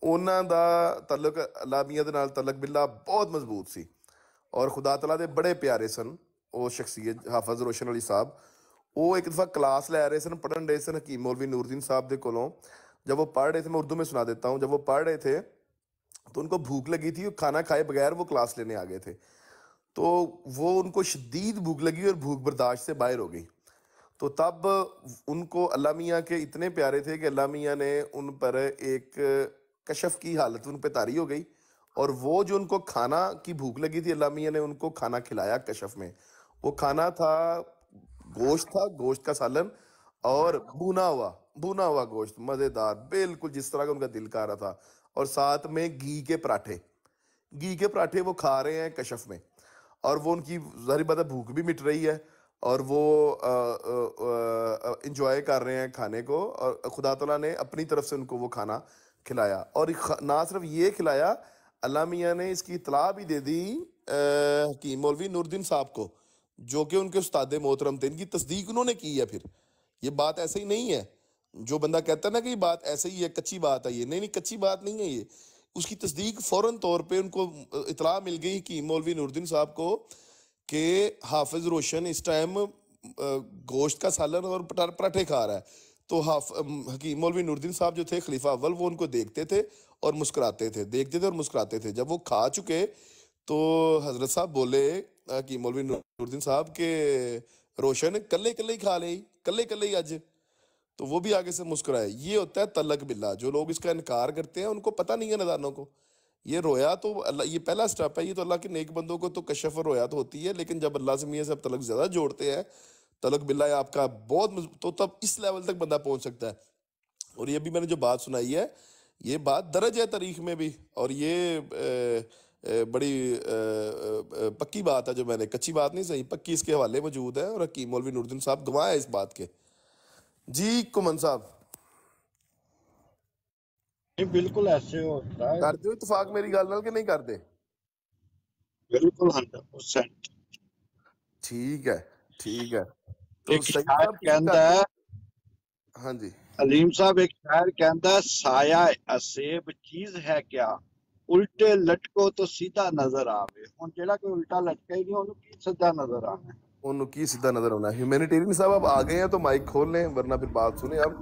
ਉਹਨਾਂ ਦਾ ਤਲਕ ਅੱਲਾ ਮੀਆਂ ਦੇ ਨਾਲ, ਤਲਕ ਬਿੱਲਾ ਬਹੁਤ ਮਜ਼ਬੂਤ ਸੀ ਔਰ ਖੁਦਾ ਤਆਲਾ ਦੇ ਬੜੇ ਪਿਆਰੇ ਸਨ ਉਹ ਸ਼ਖਸੀਅਤ ਹਾਫਿਜ਼ ਰੋਸ਼ਨ ਅਲੀ ਸਾਹਿਬ। وہ ایک دفعہ کلاس لے رہے سن، پڑھن رہے سن حکیم مولوی نوردین صاحب دے کولوں۔ جب وہ پڑھ رہے تھے، میں اردو میں سنا دیتا ہوں، جب وہ پڑھ رہے تھے تو ان کو بھوک لگی تھی، کھانا کھائے بغیر وہ کلاس لینے آ گئے تھے، تو وہ ان کو شدید بھوک لگی اور بھوک برداشت سے باہر ہو گئی۔ تو تب ان کو اللہ میاں کے اتنے پیارے تھے کہ اللہ میاں نے ان پر ایک کشف کی حالت ان پہ طاری ہو گئی، اور وہ جو ان کو کھانا کی بھوک لگی تھی، اللہ میاں نے ان کو کھانا کھلایا کشف میں۔ وہ کھانا تھا، گوشت تھا، گوشت کا سالن اور بھونا ہوا گوشت، مزیدار بالکل جس طرح کا ان کا دل کہہ رہا تھا، اور ساتھ میں گھی کے پراٹھے وہ کھا رہے ہیں کشف میں، اور وہ ان کی ظاہری بات ہے بھوک بھی مٹ رہی ہے اور وہ انجوائے کر رہے ہیں کھانے کو، اور خدا تعالیٰ نے اپنی طرف سے ان کو وہ کھانا کھلایا۔ اور نہ صرف یہ کھلایا، اللہ میاں نے اس کی اطلاع بھی دے دی حکیم مولوی نوردین صاحب کو، جو کہ ان کے استاد محترم تھے۔ ان کی تصدیق انہوں نے کی ہے۔ پھر یہ بات ایسے ہی نہیں ہے، جو بندہ کہتا ہے نا کہ یہ بات ایسے ہی ہے، کچی بات ہے، یہ نہیں کچی بات نہیں ہے، یہ اس کی تصدیق فوراً طور پہ ان کو اطلاع مل گئی حکیم مولوی نوردین صاحب کو کہ حافظ روشن اس ٹائم گوشت کا سالن اور پراٹھے کھا رہا ہے۔ تو حکیم مولوی نوردین صاحب جو تھے خلیفہ اول، وہ ان کو دیکھتے تھے اور مسکراتے تھے۔ جب وہ کھا چکے تو حضرت صاحب بولے حکیم مولوی نوردین صاحب کہ روشن کلے ہی کھا لے، کلے ہی آج، تو وہ بھی آگے سے مسکرائے۔ یہ ہوتا ہے تلق باللہ۔ جو لوگ اس کا انکار کرتے ہیں ان کو پتہ نہیں ہے نادانوں کو۔ یہ رویا تو اللہ، یہ پہلا سٹیپ ہے، یہ تو اللہ کے نیک بندوں کو تو کشف اور رویا تو ہوتی ہے، لیکن جب اللہ سے میاں سے تلق زیادہ جوڑتے ہیں، تلق باللہ آپ کا بہت تو تب اس لیول تک بندہ پہنچ سکتا ہے۔ اور یہ بھی میں نے جو بات سنائی ہے، یہ بات درج ہے تاریخ میں بھی، اور یہ بڑی پکی بات ہے جو میں نے، کچی بات نہیں، صحیح پکی اس کے حوالے موجود ہے، اور حکیم مولوی نوردین صاحب گواہ ہے اس بات کے۔ جی کمن صاحب، بالکل ایسے ہوتا ہے، کر دو اتفاق میری گل نال کہ نہیں کر دے؟ بالکل 100%۔ ٹھیک ہے تو ایک سعید شاعر صاحب کہندا ہے، ہاں جی علیم صاحب ایک شاعر کہندا ہے، سایہ اسیب چیز ہے کیا، الٹے لٹکو تو سیدھا نظر آوے۔ ہن جیڑا کوئی الٹا لٹکا ہی نہیں، اونوں کی سیدھا نظر آنا ہے؟ انہوں کی سیدھا نظر ہونا ہے۔ ہیومینیٹیرین صاحب آپ آ گئے ہیں تو مائک کھول لیں، ورنہ پھر بات سنیں۔ اب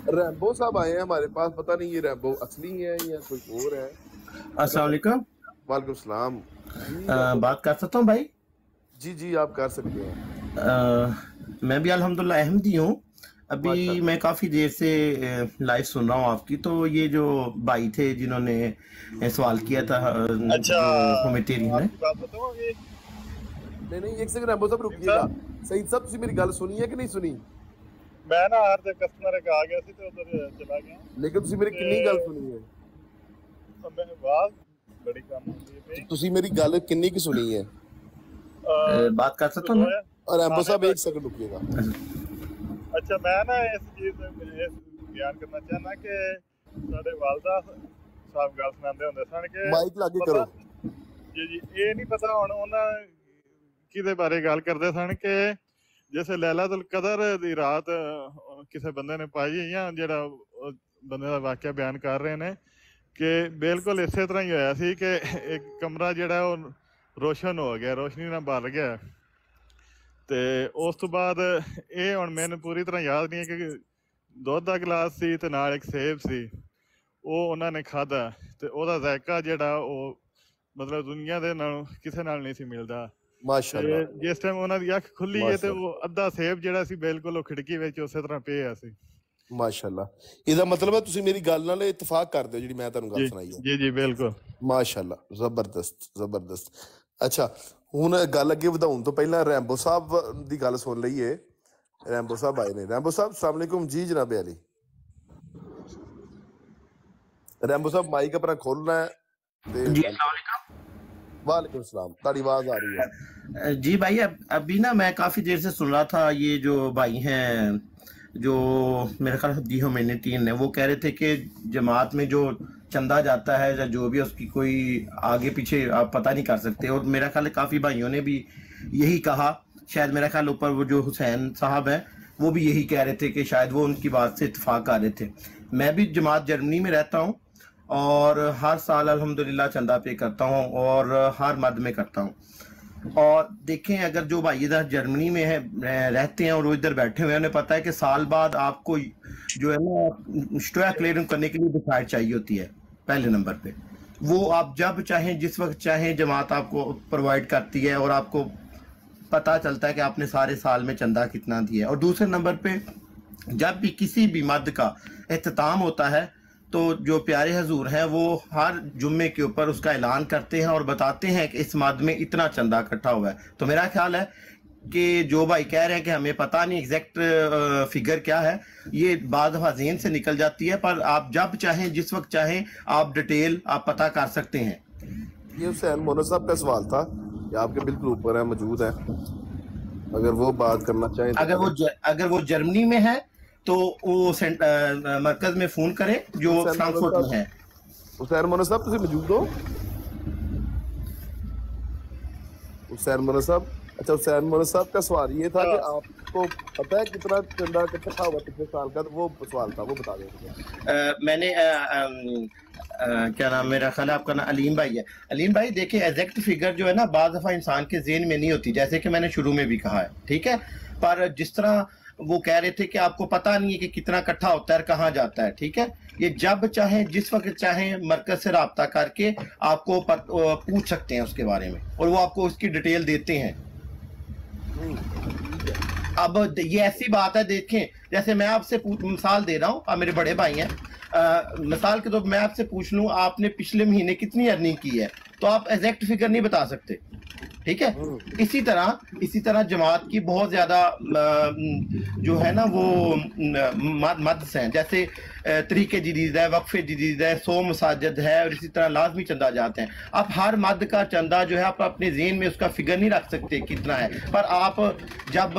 ریمبو صاحب آئے ہیں ہمارے پاس، پتہ نہیں یہ ریمبو اصلی ہے یا کوئی اور ہے۔ السلام علیکم۔ وعلیکم السلام۔ بات کر سکتا ہوں بھائی؟ جی آپ کر سکتے ہیں۔ میں بھی الحمدللہ احمدی ہوں۔ ابھی میں کافی دیر سے لائیو سن رہا ہوں آپ کی، تو یہ جو بھائی تھے جنہوں نے سوال کیا تھا ہیومینیٹیرین نے، نہیں ایک سیکنڈ ریمبو صاحب رکیے گا۔ سعید صاحب تسی میری گل سنی ہے کہ نہیں سنی؟ میں نا ہر تے کسٹمر ایک آ گیا سی تے ادھر چلا گیا، لیکن تسی میری کنی گل سنی ہے؟ میں آواز بڑی کم ہوندی ہے۔ تسی میری گل کنی کی سنی ہے؟ بات کر سکتا ہوں؟ اور ریمبو صاحب ایک سیکنڈ رکیے گا۔ اچھا میں نا اس چیز بیان کرنا چاہنا کہ ساڈے والدہ صاحب گل سناندے ہوندے سن کہ مائک لاگے کرو۔ جی یہ نہیں پتا ہن انہاں کدے بارے گل کردے سن کہ جیسے لیلۃ القدر دی رات کسے بندے نے پائی، یا جڑا بندے دا واقعہ بیان کر رہے نے کہ بالکل اسی طرح ہی ہویا سی کہ ایک کمرہ جڑا ہے وہ روشن ہو گیا، روشنی نال بھر گیا، تے اس تو بعد یہ ہن مینوں پوری طرح یاد نہیں ہے کہ دودھ دا گلاس سی تے نال ایک سیب سی، وہ انہاں نے کھادا تے او دا ذائقہ جڑا او مطلب دنیا دے نال کسے نال نہیں سی ملدا۔ ماشاءاللہ۔ جس ٹائم انہاں دی اکھ کھلی ہے تے وہ ادھا سیب جڑا سی بالکل وہ کھڑکی وچ اسی طرح پیا سی۔ ਮਾਸ਼ਾਅੱਲਾ। ਇਹਦਾ ਮਤਲਬ ਹੈ ਤੁਸੀਂ ਮੇਰੀ ਗੱਲ ਨਾਲ ਇਤਫਾਕ ਕਰਦੇ ਹੋ ਜਿਹੜੀ ਮੈਂ ਤੁਹਾਨੂੰ ਗੱਲ ਸੁਣਾਈ ਹੈ। ਜੀ ਜੀ ਬਿਲਕੁਲ। ਮਾਸ਼ਾਅੱਲਾ, ਜ਼ਬਰਦਸਤ ਜ਼ਬਰਦਸਤ। ਅੱਛਾ, ਹੁਣ ਗੱਲ ਅੱਗੇ ਵਧਾਉਣ ਤੋਂ ਪਹਿਲਾਂ ਰੈਂਬੋ ਸਾਹਿਬ ਦੀ ਗੱਲ ਸੁਣ ਲਈਏ। ਰੈਂਬੋ ਸਾਹਿਬ ਆਏ ਨੇ। ਰੈਂਬੋ ਸਾਹਿਬ अस्सलाम वालेकुम जी। जनाब अली, रैंबो साहब माइक अपना खोलना है जी। अस्सलाम वालेकुम। वालेकुम सलाम। तारी आवाज आ रही है जी भाई। अभी ना मैं काफी देर से सुन रहा था, ये जो भाई हैं जो मेरे ख्याल दी ह्यूमैनिटेरियन है, वो कह रहे थे कि जमात में जो चंदा जाता है या जो भी उसकी कोई आगे पीछे आप पता नहीं कर सकते। और मेरा ख्याल है काफी भाइयों ने भी यही कहा। शायद मेरा ख्याल ऊपर वो जो हुसैन साहब हैं वो भी यही कह रहे थे कि शायद वो उनकी बात से इत्तेफाक कर रहे थे। मैं भी जमात जर्मनी में रहता हूँ और हर साल अल्हम्दुलिल्लाह चंदा पे करता हूँ और हर मद में करता हूँ। और देखें, अगर जो भाई इधर जर्मनी में है रहते हैं और वो इधर बैठे हुए हैं, उन्हें पता है कि साल बाद आपको जो है ना स्टोया क्लियरिंग करने के लिए डिसाइड चाहिए होती है पहले नंबर पे। वो आप जब चाहें जिस वक्त चाहें जमात आपको प्रोवाइड करती है और आपको पता चलता है कि आपने सारे साल में चंदा कितना दिया है। और दूसरे नंबर पे जब भी किसी भी मद का एहतमाम होता है तो जो प्यारे हजूर हैं वो हर जुम्मे के ऊपर उसका ऐलान करते हैं और बताते हैं कि इस मद में इतना चंदा इकट्ठा हुआ है। तो मेरा ख्याल है कि जो भाई कह रहे हैं कि हमें पता नहीं एग्जैक्ट फिगर क्या है, ये बाद दफा ज़हन से निकल जाती है, पर आप जब चाहें जिस वक्त चाहें आप डिटेल आप पता कर सकते हैं। ये हुसैन मोहम्मद साहब का सवाल था, ये आपके बिल्कुल ऊपर है, मौजूद है, अगर वो बात करना चाहें तो। अगर वो जर्मनी में है तो वो मरकज में फोन करें जो फ्रैंकफर्ट में है। हुसैन मोहम्मद साहब तुम मौजूद हो? हुसैन मोहम्मद साहब, अच्छा हुसैन मोहम्मद साहब का सवाल ये था कि आपको पता है कितना चंदा इकट्ठा हुआ पिछले साल का, तो वो सवाल था, वो बता दें। मैंने क्या नाम, मेरा ख्याल है आपका नाम अलीम भाई है। अलीम भाई देखिए, एग्जैक्ट फिगर जो है ना बाज़ दफ़ा इंसान के ज़हन में नहीं होती, जैसे कि मैंने शुरू में भी कहा है, ठीक है। पर जिस तरह वो कह रहे थे कि आपको पता नहीं है कि कितना इकट्ठा होता है, कहाँ जाता है, ठीक है। ये जब चाहें जिस वक्त चाहें मरकज से राब्ता करके आपको पूछ सकते हैं उसके बारे में और वो आपको उसकी डिटेल देते हैं। अब ये ऐसी बात है, देखें जैसे मैं आपसे मिसाल दे रहा हूँ, आप मेरे बड़े भाई हैं, मिसाल के तौर पर मैं आपसे पूछ लूँ आपने पिछले महीने कितनी अर्निंग की है, तो आप एग्जैक्ट फिगर नहीं बता सकते, ठीक है। इसी तरह जमात की बहुत ज़्यादा जो है ना वो मद हैं, जैसे तरीके जदीद है, वक्फे जदीद है, 100 मसाजिद है और इसी तरह लाजमी चंदा जाते हैं। आप हर मद का चंदा जो है आप अपने ज़हन में उसका फिगर नहीं रख सकते कितना है, पर आप जब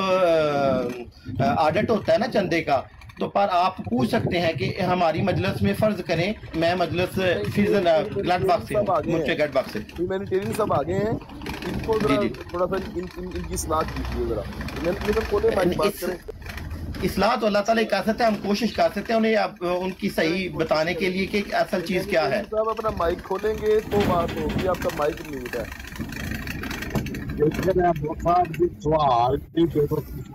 ऑडिट होता है ना चंदे का, तो पर आप पूछ सकते हैं कि हमारी मजलिस में फर्ज करें, मैं मजलिस गट बॉक्स से मुझे गट बॉक्स से ह्यूमैनिटेरियन सब आगे हैं, इनको थोड़ा सा इनकी इस्लाह कीजिए जरा। ह्यूमैनिटेरियन कोने में बात करें, इस्लाह तो अल्लाह ताला कर सकते हैं, हम कोशिश कर सकते हैं उन्हें आप उनकी सही बताने के लिए कि असल चीज़ क्या है। आप अपना माइक खोलेंगे तो बात होगी, आपका माइक म्यूट है। सवाल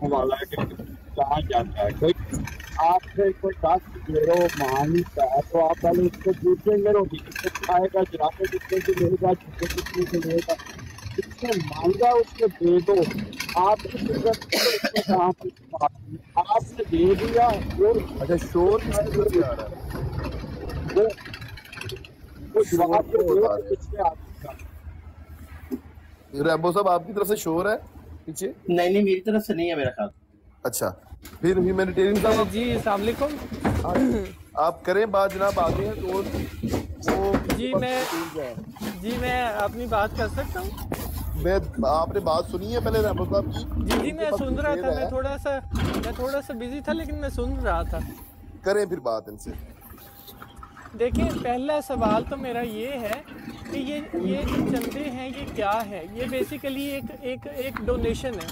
वाला है कि कहाँ जाता है, कोई आपसे कोई 10 यूरो मांगता है तो आप पहले उसको पूछेंगे रोटी कितने खाएगा, जराबे कितने की लेगा, जूते कितने की लेगा, कितने मांगा उसको दे दो। आप आपने दे दिया और अच्छा शोर किससे आ रहा है? वो जवाब किसने आपका? रैंबो साहब आपकी तरफ से शोर है पीछे? नहीं मेरी तरफ से नहीं है मेरा ख्याल। अच्छा, फिर ह्यूमैनिटेरियन साहब जी अस्सलाम वालेकुम। आप करें बात जनाब, आगे हैं तो जी मैं अपनी बात कर सकता हूँ? आपने बात सुनी है पहले रैंबो साहब की? जी मैं सुन रहा था, मैं थोड़ा सा बिजी था लेकिन मैं सुन रहा था। करें फिर बात इनसे। देखिए, पहला सवाल तो मेरा ये है कि ये जो चंदे हैं ये क्या है। ये बेसिकली एक डोनेशन है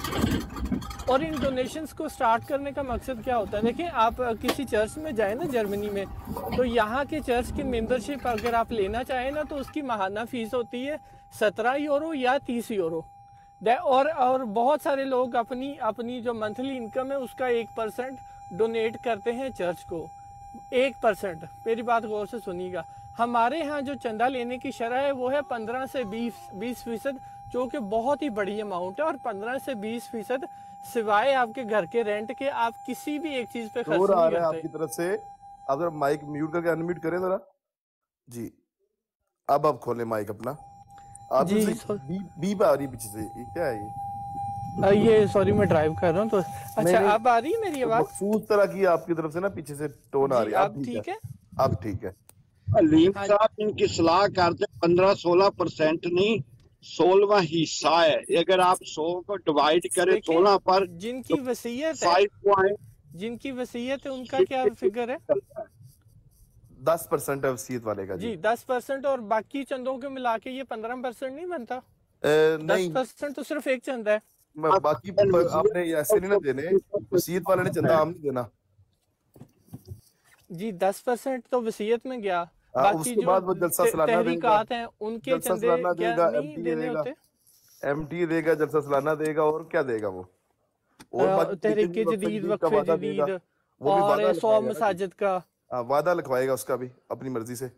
और इन डोनेशंस को स्टार्ट करने का मकसद क्या होता है। देखिए, आप किसी चर्च में जाएं ना जर्मनी में, तो यहाँ के चर्च की मेंबरशिप अगर आप लेना चाहें ना तो उसकी माहाना फ़ीस होती है 17 यूरो या 30 यूरो। और बहुत सारे लोग अपनी जो मंथली इनकम है उसका 1% डोनेट करते हैं चर्च को। 1%, मेरी बात गौर से सुनिएगा। हमारे यहाँ जो चंदा लेने की शरह है वो है 15 से 20%, जो कि बहुत ही बड़ी अमाउंट है। और 15 से 20% सिवाय आपके घर के रेंट के आप किसी भी एक चीज पे खर्च शोर आ नहीं रहा है करते। आपकी तरफ से, अगर माइक म्यूट करके अनम्यूट करें जरा जी। अब आप खोलें माइक अपना। आप जी बीप आ रही पीछे से, ये क्या है ये? ये सॉरी मैं ड्राइव कर रहा हूँ तो। अच्छा अब आ रही है मेरी आवाज? मखसूस तरह की आपकी तरफ से ना पीछे से टोन आ रही है। अब ठीक है? अब ठीक है। अलीम साहब इनकी सलाह करते 15-16% नहीं 16वां हिस्सा है। अगर आप 100 को डिवाइड करें 16 पर, जिनकी वसीयत है, 5 पॉइंट जिनकी वसीयत है उनका क्या फिगर है? 10% है वसीयत वाले का जी 10%, और बाकी चंदों के मिला के ये 15% नहीं बनता? नहीं 10% तो सिर्फ एक चंदा है। बाकी आपने ऐसे नहीं ना देने, वसीयत वाले ने चंदा आम नहीं देना जी। 10% तो वसीयत में गया, बाकी उसके जो बाद वो जलसा सालाना देगा, हैं उनके चंदे क्या नहीं देने होते? एमटी देगा, जलसा सालाना देगा, और क्या देगा वो? और तहरीक जदीद, वक्फे जदीद, और 100 मसाजिद का वादा लिखवाएगा उसका भी अपनी मर्जी से।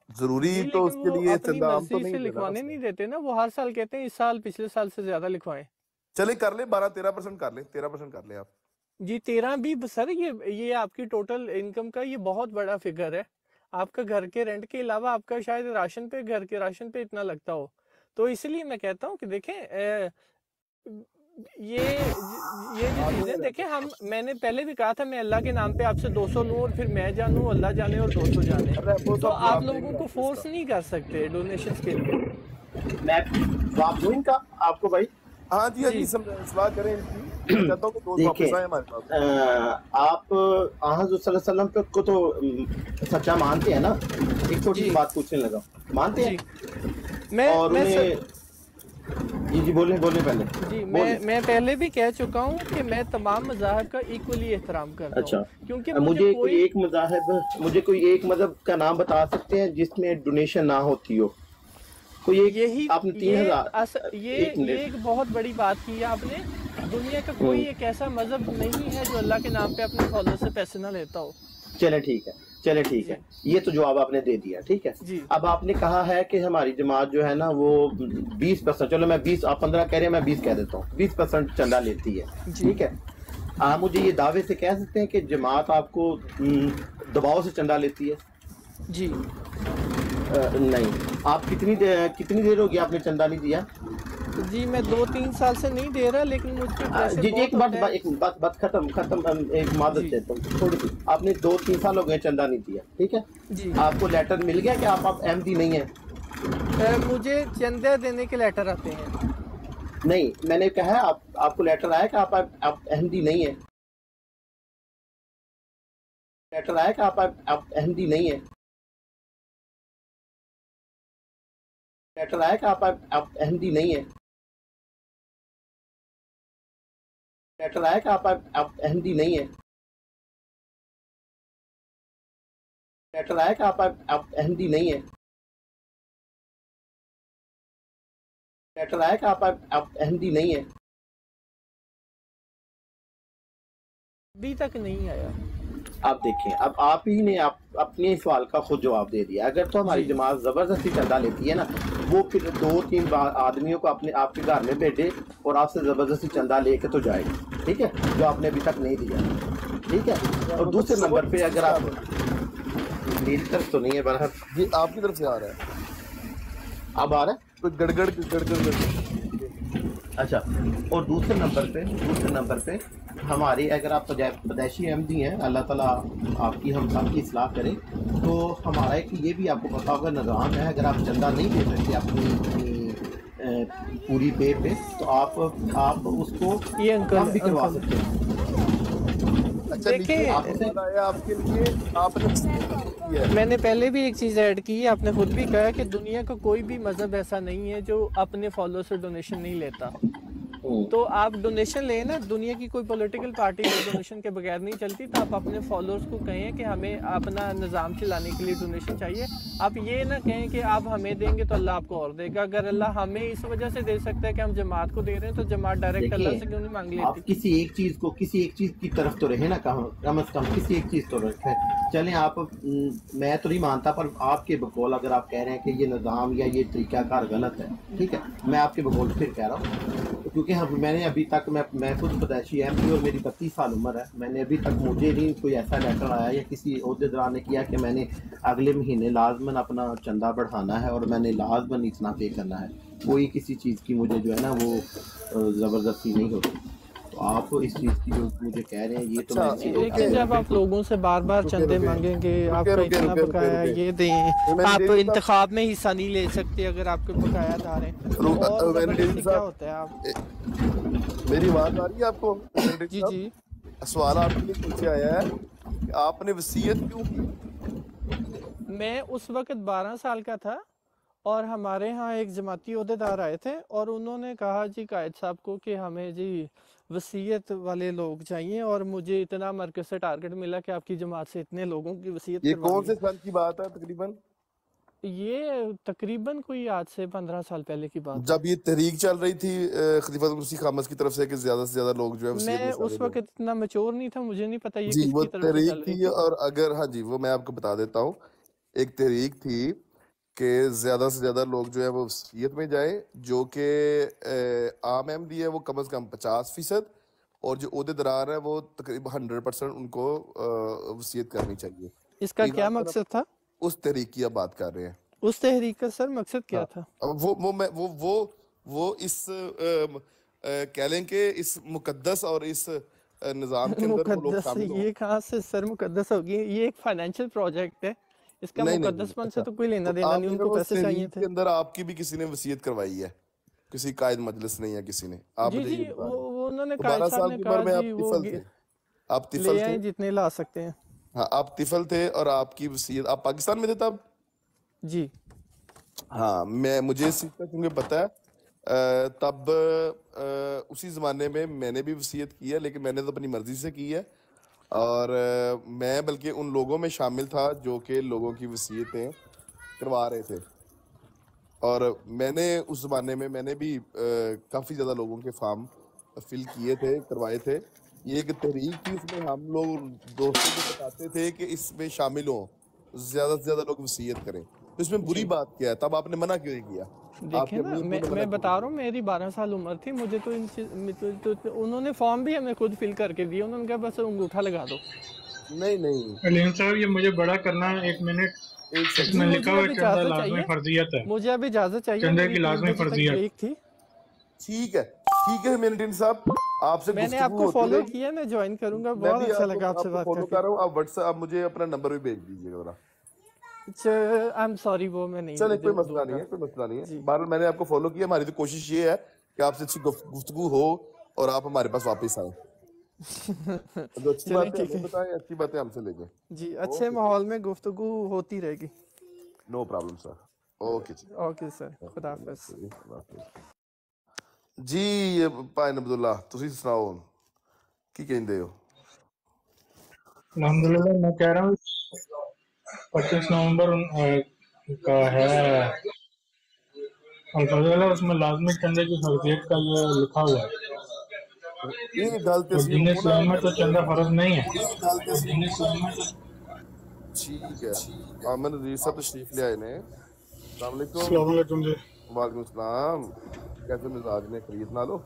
जरूरी तो उसके लिए चंदा आम तो नहीं लिखवाने नहीं देते ना, वो हर साल कहते हैं इस साल पिछले साल से ज्यादा लिखवाएं। चले कर ले 12-13% कर ले, 13% कर ले आप जी। 13 भी सर, ये आपकी टोटल इनकम का ये बहुत बड़ा फिगर है। आपका घर के रेंट के अलावा आपका शायद राशन पे, घर के राशन पे इतना लगता हो। तो इसलिए मैं कहता हूँ कि देखें ये जो चीजें देखें, मैंने पहले भी कहा था मैं अल्लाह के नाम पे आपसे 200 लूं और फिर मैं जानूं, अल्लाह जाने और 200 जाने, तो आप लोगों को फोर्स नहीं कर सकते डोनेशंस के लिए। मैं जवाब दूं इनका आपको भाई? हाँ जी हाँ जी, सलाह करें इनकी। मैं चाहता हूं कि दोस्त वापस आए हमारे पास। आप हज़रत सल्लल्लाहु अलैहि वसल्लम को तो सच्चा मानते हैं ना? एक छोटी सी बात पूछने लगा, मानते हैं? और जी बोले पहले जी। मैं पहले भी कह चुका हूँ कि मैं तमाम मज़ाहब का इक्वली एहतराम करता हूँ। अच्छा, क्योंकि मुझे कोई एक मजहब का नाम बता सकते हैं जिसमें डोनेशन ना होती हो? कोई यही आपने 3000 ये एक बहुत बड़ी बात की है आपने। दुनिया का कोई एक ऐसा मजहब नहीं है जो अल्लाह के नाम पे अपने फॉलोअर से पैसे ना लेता हो। चले ठीक है, ये तो जवाब आपने दे दिया, ठीक है। अब आपने कहा है कि हमारी जमात जो है ना वो 20%, चलो मैं 20, आप 15 कह रहे हैं, मैं 20 कह देता हूँ, 20% चंदा लेती है, ठीक है। आप मुझे ये दावे से कह सकते हैं कि जमात आपको दबाव से चंदा लेती है? जी नहीं। आप कितनी देर होगी आपने चंदा नहीं दिया? जी मैं 2-3 साल से नहीं दे रहा, लेकिन मुझ पे जी एक बात खत्म एक मादत देता हूँ थोड़ी सी। आपने 2-3 साल हो गए चंदा नहीं दिया, ठीक है जी। आपको लेटर मिल गया कि आप एमडी नहीं है? मुझे चंदा देने के लेटर आते हैं। नहीं, मैंने कहा है आपको लेटर आया कि आप एमडी नहीं है? लेटर आया कि आप एमडी नहीं है? लेटर आया कि आप एमडी नहीं है? लेटर आया कि आप एमडी नहीं है? लेटर आया कि आप एमडी नहीं है? लेटर आया कि आप एमडी नहीं है? अभी तक नहीं आया। आप देखें, अब आप ही ने अपने सवाल का खुद जवाब दे दिया। अगर तो हमारी जमात जबरदस्ती चंदा लेती है ना, वो फिर 2-3 आदमियों को आपके घर में भेजे और आपसे जबरदस्ती चंदा लेके तो जाएगी, ठीक है, जो आपने अभी तक नहीं दिया, ठीक है। और दूसरे नंबर पे अगर आप, मेरी तरफ तो नहीं है बरहर जी, आपकी तरफ से आ रहा है, अब आ रहा है कोई गड़गड़। अच्छा, और दूसरे नंबर पे हमारी, अगर आप पैदाइशी एमडी हैं, अल्लाह ताला आपकी हम सब की इस्लाह करे, तो हमारा एक ये भी आपको पता होगा निज़ाम है, अगर आप चंदा नहीं दे सकते अपनी पूरी पे तो आप उसको कम भी करवा सकते हैं। देखिए आपके लिए आपने मैंने पहले भी एक चीज़ ऐड की है, आपने खुद भी कहा कि दुनिया का कोई भी मजहब ऐसा नहीं है जो अपने फॉलोअर से डोनेशन नहीं लेता। तो आप डोनेशन लें ना, दुनिया की कोई पॉलिटिकल पार्टी डोनेशन के बगैर नहीं चलती, तो आप अपने फॉलोअर्स को कहें कि हमें अपना निज़ाम चलाने के लिए डोनेशन चाहिए। आप ये ना कहें कि आप हमें देंगे तो अल्लाह आपको और देगा। अगर अल्लाह हमें इस वजह से दे सकता है कि हम जमात को दे रहे हैं, तो जमात डायरेक्ट अल्लाह से क्यों नहीं मांग लेती? आप किसी एक चीज़ की तरफ तो रहे ना, कम अज़ कम किसी एक चीज़ तो रखे। चलें आप, मैं तो नहीं मानता, पर आपके बकौल अगर आप कह रहे हैं कि ये निज़ाम या ये तरीक़ाकार गलत है, ठीक है, मैं आपके बकौल फिर कह रहा हूँ, क्योंकि کیونکہ میں نے ابھی تک میں خود پیدائشی ایم پی اور میری 32 سال عمر ہے، میں نے ابھی تک مجھے نہیں کوئی ایسا لیٹر آیا یا کسی عہدیدار نے کیا کہ میں نے اگلے مہینے لازماً اپنا چندہ بڑھانا ہے اور میں نے لازماً اتنا پے کرنا ہے. کوئی کسی چیز کی مجھے جو ہے نا وہ زبردستی نہیں ہوتی. تو آپ اس چیز کی جو مجھے کہہ رہے ہیں یہ تو لیکن جب آپ لوگوں سے بار بار چندے مانگیں گے، آپ کا اتنا بقایا یہ دیں، آپ انتخاب میں حصہ نہیں لے سکتے اگر آپ کے بقایا دار ہیں، اور زبردستی کیا ہوتا ہے؟ آپ میری بات آ رہی ہے آپ کو؟ جی جی. سوال آپ کے لیے پوچھا آیا ہے کہ آپ نے وصیت کیوں کی؟ میں اس وقت 12 سال کا تھا اور ہمارے ہاں ایک جماعتی عہدیدار آئے تھے اور انہوں نے کہا جی قائد صاحب کو کہ ہمیں جی وصیت والے لوگ چاہیے، اور مجھے اتنا مرکز سے ٹارگٹ ملا کہ آپ کی جماعت سے اتنے لوگوں کی وصیت یہ کروانی کون سے ہے. سال کی بات ہے تقریباً؟ یہ تقریباً کوئی آج سے 15 سال پہلے کی بات ہے. جب یہ تحریک چل رہی تھی خلیفۃ المسیح خامس کی طرف سے کہ زیادہ سے زیادہ لوگ جو ہے وصیت میں اس وقت اتنا میچور نہیں تھا، مجھے نہیں پتا یہ جی کس وہ کی طرف سے چل تحریک رہی تھی. اور اگر ہاں جی وہ میں آپ کو بتا دیتا ہوں، ایک تحریک تھی کہ زیادہ سے زیادہ لوگ جو ہے وہ وصیت میں جائیں، جو کہ عام احمدی ہے وہ کم از کم 50%، اور جو عہدیدار ہیں وہ تقریباً 100% ان کو وصیت کرنی چاہیے. اس کا کیا مقصد تھا؟ اس تحریک کی آپ بات کر رہے ہیں. اس تحریک کا سر مقصد کیا تھا؟ وہ اس کہہ لیں کہ اس مقدس اور اس نظام کے اندر وہ لوگ مقدس شامل ہوں. یہ کہاں سے سر مقدس ہوگی؟ یہ ایک فائنینشیل پروجیکٹ ہے، اس کا مقدس پن سے تو کوئی لینا دینا نہیں. ان کو پیسے چاہیے تھے. کے اندر آپ کی بھی کسی نے وصیت کروائی ہے، کسی قائد مجلس نے یا کسی نے؟ آپ جی جی وہ انہوں نے قائد 12 صاحب سال نے کی کہا عمر میں جی وہ آپ طفل لے تھے. آئیں جتنے لا سکتے ہیں. ہاں آپ طفل تھے اور آپ کی وصیت، آپ پاکستان میں تھے تب؟ جی ہاں مجھے اس چیز کا کیونکہ پتہ ہے تب اسی زمانے میں میں نے بھی وصیت کی ہے، لیکن میں نے تو اپنی مرضی سے کی ہے، اور میں بلکہ ان لوگوں میں شامل تھا جو کہ لوگوں کی وصیتیں کروا رہے تھے. اور میں نے اس زمانے میں میں نے بھی کافی زیادہ لوگوں کے فارم فل کیے تھے، کروائے تھے. یہ ایک تحریک تھی، اس میں ہم لوگ دوستوں کو بتاتے تھے کہ اس میں شامل ہوں، زیادہ سے زیادہ لوگ وصیت کریں. تو اس میں بری بات کیا ہے؟ تب آپ نے منع کیوں نہیں کیا؟ دیکھیں نا، میں بتا رہا ہوں میری 12 سال عمر تھی، مجھے تو انہوں نے فارم بھی ہمیں خود فل کر کے دیا. انہوں نے کہا بس انگوٹھا لگا دو. نہیں علیم صاحب یہ مجھے بڑا کرنا ہے، ایک منٹ. اس میں لکھا ہوا چندہ لازمی فرضیت ہے. مجھے اب اجازت چاہیے، چندے کی لازمی فرضیت تھی. ٹھیک ہے ہیمنٹن صاحب، آپ سے میں نے آپ کو فالو کیا، میں جوائن کروں گا. بہت اچھا لگا آپ سے بات فالو کر رہا ہوں. آپ واٹس ایپ مجھے اپنا نمبر بھی بھیج دیجیے گا ذرا. آئی ایم سوری، وہ میں نہیں. چلے کوئی مسئلہ نہیں ہے، کوئی مسئلہ نہیں ہے. بہرحال میں نے آپ کو فالو کیا. ہماری تو کوشش یہ ہے کہ آپ سے اچھی گفتگو ہو اور آپ ہمارے پاس واپس آئیں. اچھی باتیں ہمیں بتائیں، اچھی باتیں ہم سے لے جائیں. جی اچھے ماحول میں گفتگو ہوتی رہے گی. No problem sir. Okay sir, خدا حافظ. جی پائن عبداللہ تسی سناؤ کی کہندے ہو؟ الحمدللہ میں کہہ رہا ہوں 25 نومبر کا ہے الفضل، اس میں لازمی چندے کی فرضیت کا یہ لکھا ہوا ہے. یہ گل تے دین اسلام میں تو چندہ فرض نہیں ہے. ٹھیک ہے. امن عزیز صاحب تشریف لے آئے نے. السلام علیکم. السلام علیکم جی. وعلیکم السلام. کیسے مزاج نے؟ خرید نہ لو.